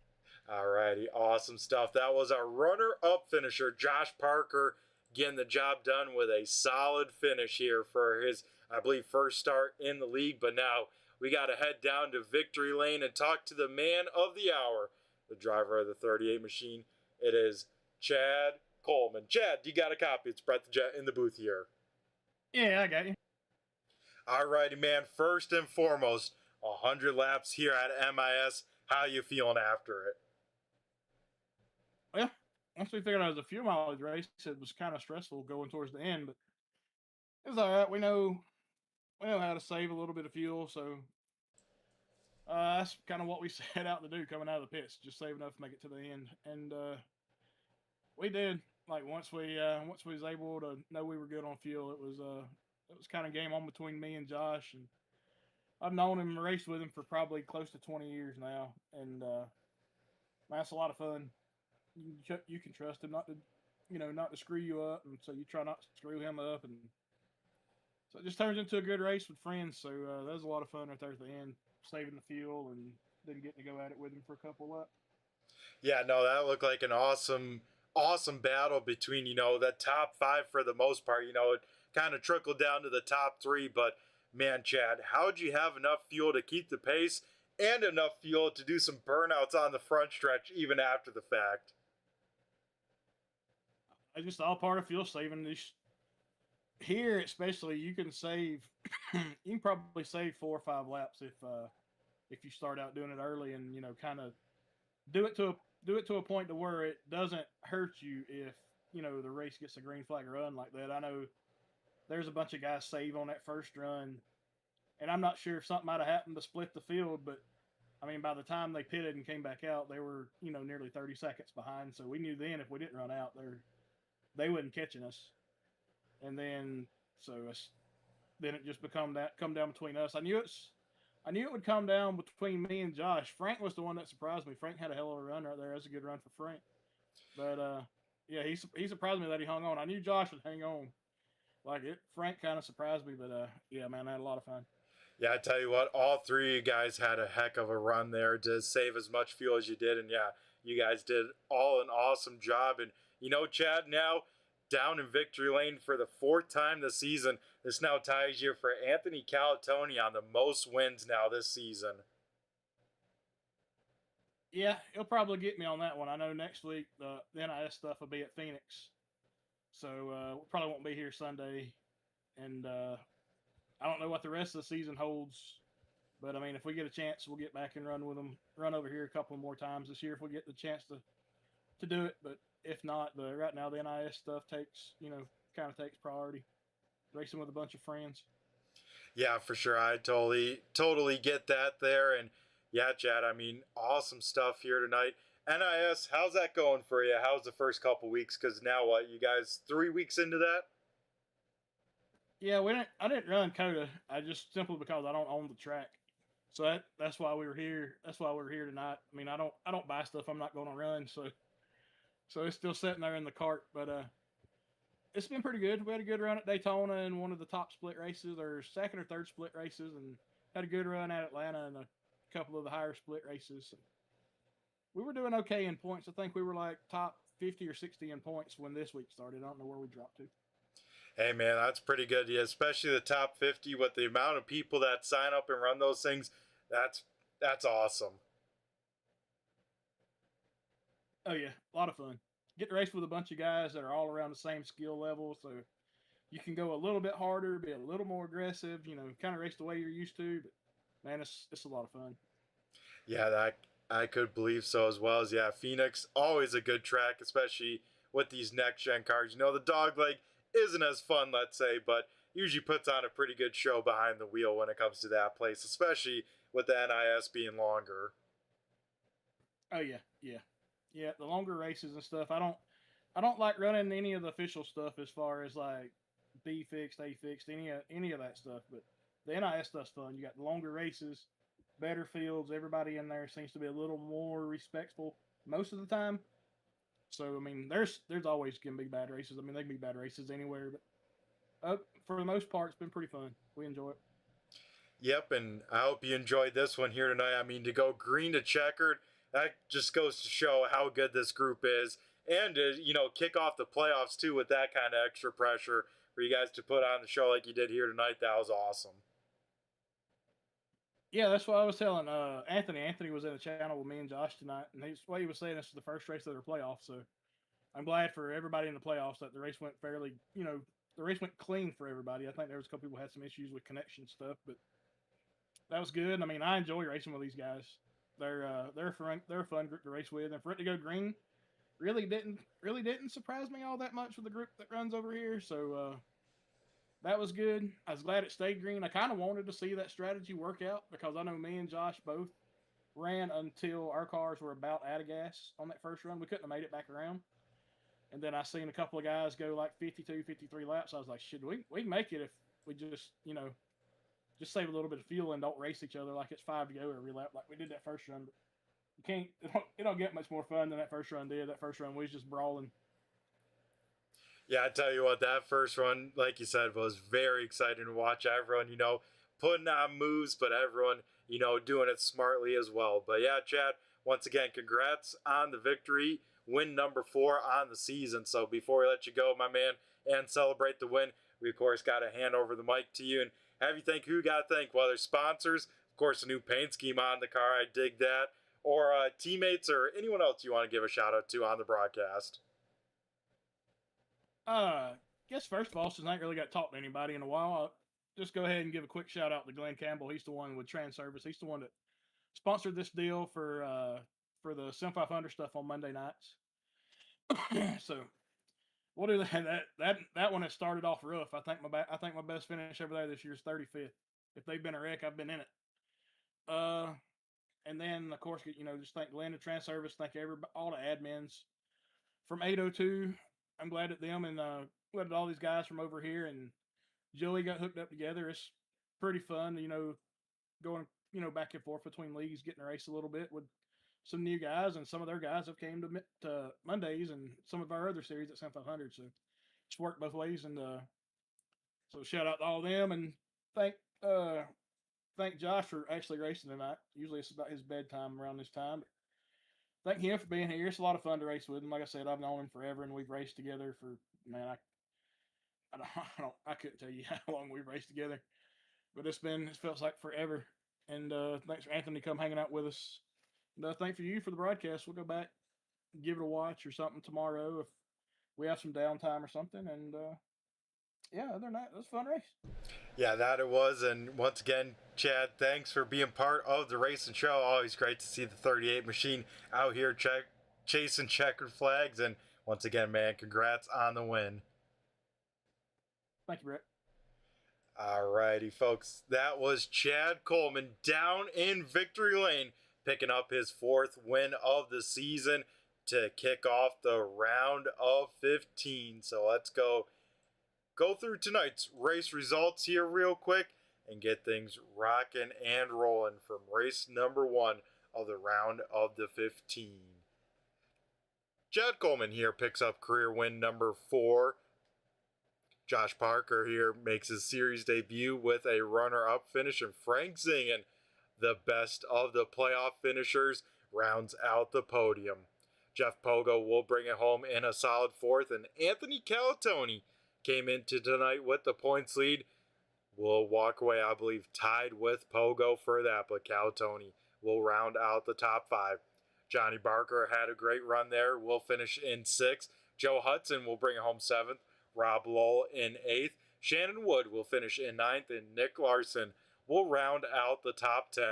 Alrighty, awesome stuff. That was our runner-up finisher, Josh Parker, getting the job done with a solid finish here for his, I believe, first start in the league. But now we got to head down to victory lane and talk to the man of the hour, the driver of the 38 machine. It is Chad Coleman. Chad, you got a copy? It's Brett the Jet in the booth here. Yeah, I got you. Alrighty, man. First and foremost, 100 laps here at MIS. How you feeling after it? Well, once we figured out it was a fuel mileage race, it was kind of stressful going towards the end, but it was all right. We know how to save a little bit of fuel, so that's kind of what we set out to do coming out of the pits, just save enough to make it to the end. And we did. Like once we was able to know we were good on fuel, it was kind of game on between me and Josh. And I've known him and raced with him for probably close to 20 years now, and that's a lot of fun. You can trust him not to screw you up, and so you try not to screw him up, and so it just turns into a good race with friends. So that was a lot of fun right there at the end, saving the fuel and then getting to go at it with him for a couple laps. Yeah, no, that looked like an awesome battle between, that top 5 for the most part. It kind of trickled down to the top 3, but man, Chad, how'd you have enough fuel to keep the pace and enough fuel to do some burnouts on the front stretch even after the fact? It's just all part of fuel saving. Here, especially, you can save. You can probably save 4 or 5 laps if you start out doing it early and kind of do it to a point to where it doesn't hurt you if the race gets a green flag run like that. I know there's a bunch of guys save on that first run, and I'm not sure if something might have happened to split the field, but I mean by the time they pitted and came back out, they were nearly 30 seconds behind. So we knew then if we didn't run out, they wasn't catching us. And then then it just come down between us. I knew it would come down between me and Josh. Frank was the one that surprised me. Frank had a hell of a run right there. That was a good run for Frank. But yeah, he surprised me that he hung on. I knew Josh would hang on. Frank kind of surprised me, but yeah, man, I had a lot of fun. Yeah, I tell you what, all 3 of you guys had a heck of a run there to save as much fuel as you did, and yeah, you guys did all an awesome job. And Chad, now down in victory lane for the 4th time this season. This now ties you for Anthony Calatoni on the most wins now this season. Yeah, he'll probably get me on that one. I know next week the NIS stuff will be at Phoenix, so we probably won't be here Sunday. And I don't know what the rest of the season holds, but I mean, if we get a chance, we'll get back and run with them. Run over here a couple more times this year if we get the chance to do it. But if not, right now the NIS stuff takes priority. Racing with a bunch of friends. Yeah, for sure. I totally get that there. And yeah, Chad, I mean, awesome stuff here tonight. NIS, how's that going for you? How's the first couple weeks? Because now what, you guys 3 weeks into that? Yeah, I didn't run COTA. I just simply because I don't own the track. So that's why we were here. That's why we're here tonight. I mean, I don't buy stuff I'm not going to run, so it's still sitting there in the cart. But it's been pretty good. We had a good run at Daytona in one of the top split races, or second or third split races, and had a good run at Atlanta in a couple of the higher split races. We were doing okay in points. I think we were like top 50 or 60 in points when this week started. I don't know where we dropped to. Hey, man, that's pretty good. Yeah, especially the top 50 with the amount of people that sign up and run those things. That's awesome. Oh, yeah. A lot of fun. Get to race with a bunch of guys that are all around the same skill level, so you can go a little bit harder, be a little more aggressive, kind of race the way you're used to. But, man, it's a lot of fun. Yeah, I could believe so as well. Yeah, Phoenix, always a good track, especially with these next-gen cars. The dog leg isn't as fun, let's say, but usually puts on a pretty good show behind the wheel when it comes to that place, especially with the NIS being longer. Oh, yeah. Yeah, the longer races and stuff. I don't like running any of the official stuff as far as like B fixed, A fixed, any of that stuff. But the NIS stuff's fun. You got the longer races, better fields. Everybody in there seems to be a little more respectful most of the time. So I mean, there's always gonna be bad races. I mean, they can be bad races anywhere, but for the most part, it's been pretty fun. We enjoy it. Yep, and I hope you enjoyed this one here tonight. I mean, to go green to checkered, that just goes to show how good this group is. And to, kick off the playoffs too with that kind of extra pressure for you guys to put on the show like you did here tonight. That was awesome. Yeah, that's what I was telling Anthony. Anthony was in a channel with me and Josh tonight, and he was saying this is the first race of their playoffs. So I'm glad for everybody in the playoffs that the race went fairly, the race went clean for everybody. I think there was a couple people who had some issues with connection stuff, but that was good. I mean, I enjoy racing with these guys. They're a fun group to race with, and for it to go green really didn't surprise me all that much with the group that runs over here. So that was good. I was glad it stayed green. I kind of wanted to see that strategy work out because I know me and Josh both ran until our cars were about out of gas on that first run. We couldn't have made it back around. And then I seen a couple of guys go like 52, 53 laps. I was like, should we make it if we just, just save a little bit of fuel and don't race each other like it's 5 to go every lap like we did that first run. But you can't, it don't get much more fun than that first run did. That first run we was just brawling. Yeah, I tell you what, that first run, like you said, was very exciting to watch. Everyone, putting on moves, but everyone, doing it smartly as well. But yeah, Chad, once again, congrats on the victory. Win number 4 on the season. So before we let you go, my man, and celebrate the win, we, of course, got to hand over the mic to you and have you thank who you got to thank, whether sponsors, of course, a new paint scheme on the car, I dig that, or teammates or anyone else you want to give a shout out to on the broadcast. Guess first of all, since I ain't really got to talk to anybody in a while, I'll just go ahead and give a quick shout out to Glenn Campbell. He's the one with Trans Service. He's the one that sponsored this deal for the Sim 500 stuff on Monday nights. So we'll do that one has started off rough. I think my best finish over there this year is 35th. If they've been a wreck, I've been in it. And then of course, just thank Glenn and Trans Service. Thank all the admins from 802. I'm glad at them and glad at all these guys from over here and Joey got hooked up together. It's pretty fun, going, back and forth between leagues, getting a race a little bit with some new guys, and some of their guys have came to Mondays and some of our other series at Sim 500. So it's worked both ways, and so shout out to all of them, and thank Josh for actually racing tonight. Usually it's about his bedtime around this time. But thank him for being here. It's a lot of fun to race with him. Like I said, I've known him forever, and we've raced together for I couldn't tell you how long we've raced together, but it feels like forever. And thanks for Anthony come hanging out with us. And thanks for you for the broadcast. We'll go back, give it a watch or something tomorrow if we have some downtime or something. And yeah, other than that, it was a fun race. Yeah, that it was. And once again, Chad, thanks for being part of the racing show. Always great to see the 38 machine out here chasing checkered flags. And once again, man, congrats on the win. Thank you, Brett. Alrighty, folks. That was Chad Coleman down in victory lane, picking up his 4th win of the season to kick off the round of 15. So let's go through tonight's race results here real quick and get things rocking and rolling from race number 1 of the round of the 15. Chad Coleman here picks up career win number 4. Josh Parker here makes his series debut with a runner-up finish, and Frank Zingen, the best of the playoff finishers, rounds out the podium. Jeff Pogo will bring it home in a solid 4th, and Anthony Calatoni came into tonight with the points lead. Will walk away, I believe, tied with Pogo for that, but Calatoni will round out the top 5. Johnny Barker had a great run there, will finish in 6th. Joe Hudson will bring it home 7th. Rob Lowell in 8th. Shannon Wood will finish in 9th, and Nick Larson will round out the top 10.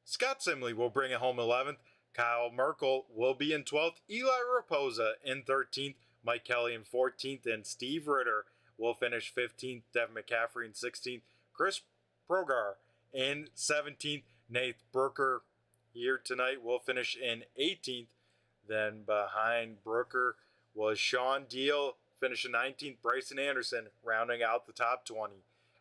Scott Simley will bring it home 11th. Kyle Merkel will be in 12th. Eli Raposa in 13th. Mike Kelly in 14th, and Steve Ritter will finish 15th. Devin McCaffrey in 16th. Chris Progar in 17th. Nate Brooker here tonight will finish in 18th. Then behind Brooker was Sean Deal, finishing 19th. Bryson Anderson rounding out the top 20.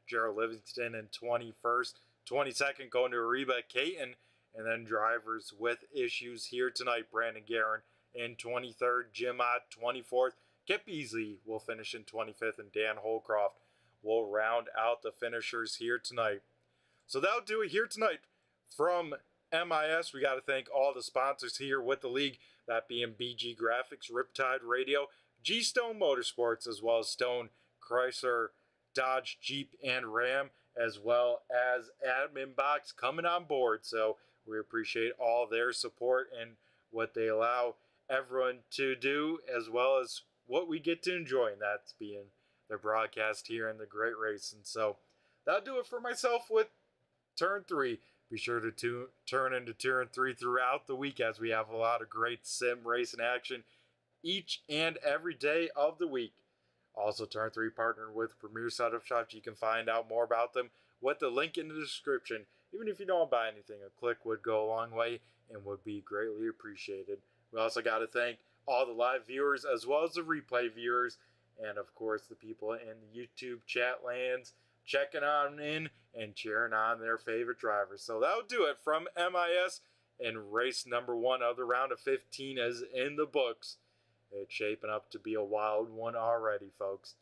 Gerald Livingston in 21st. 22nd going to Reba Caton. And then drivers with issues here tonight. Brandon Guerin in 23rd. Jim Ott 24th. Kip Beasley will finish in 25th. And Dan Holcroft will round out the finishers here tonight. So that'll do it here tonight from MIS, we got to thank all the sponsors here with the league, that being BG Graphix, Riptide Radio, GStone Motorsports, as well as Stone, Chrysler, Dodge, Jeep, and Ram, as well as Admin Box coming on board. So we appreciate all their support and what they allow everyone to do, as well as what we get to enjoy, and that's being their broadcast here in the Great Race. And so that'll do it for myself with Turn 3. Be sure to turn into Turn 3 throughout the week, as we have a lot of great sim racing action each and every day of the week. Also, Turn 3 partnered with Premier Setup Shops. You can find out more about them with the link in the description. Even if you don't buy anything, a click would go a long way and would be greatly appreciated. We also got to thank all the live viewers as well as the replay viewers, and of course the people in the YouTube chat lands checking on in and cheering on their favorite drivers. So that'll do it from MIS, and race number 1 of the round of 15 is in the books. It's shaping up to be a wild one already, folks.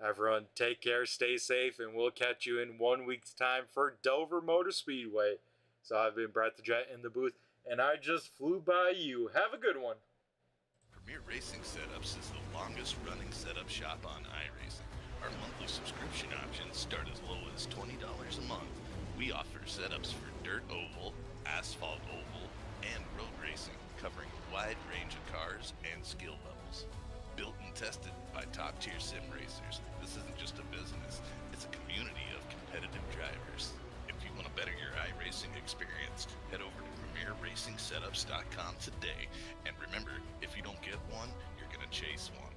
Everyone, take care, stay safe, and we'll catch you in 1 week's time for Dover Motor Speedway. So I've been Brett the Jet in the booth, and I just flew by you. Have a good one. Premier Racing Setups is the longest running setup shop on iRacing. Our monthly subscription options start as low as $20 a month. We offer setups for dirt oval, asphalt oval, and road racing, covering a wide range of cars and skill levels. Built and tested by top-tier sim racers, this isn't just a business, it's a community of competitive drivers. If you want to better your iRacing experience, head over to PremierRacingSetups.com today. And remember, if you don't get one, you're going to chase one.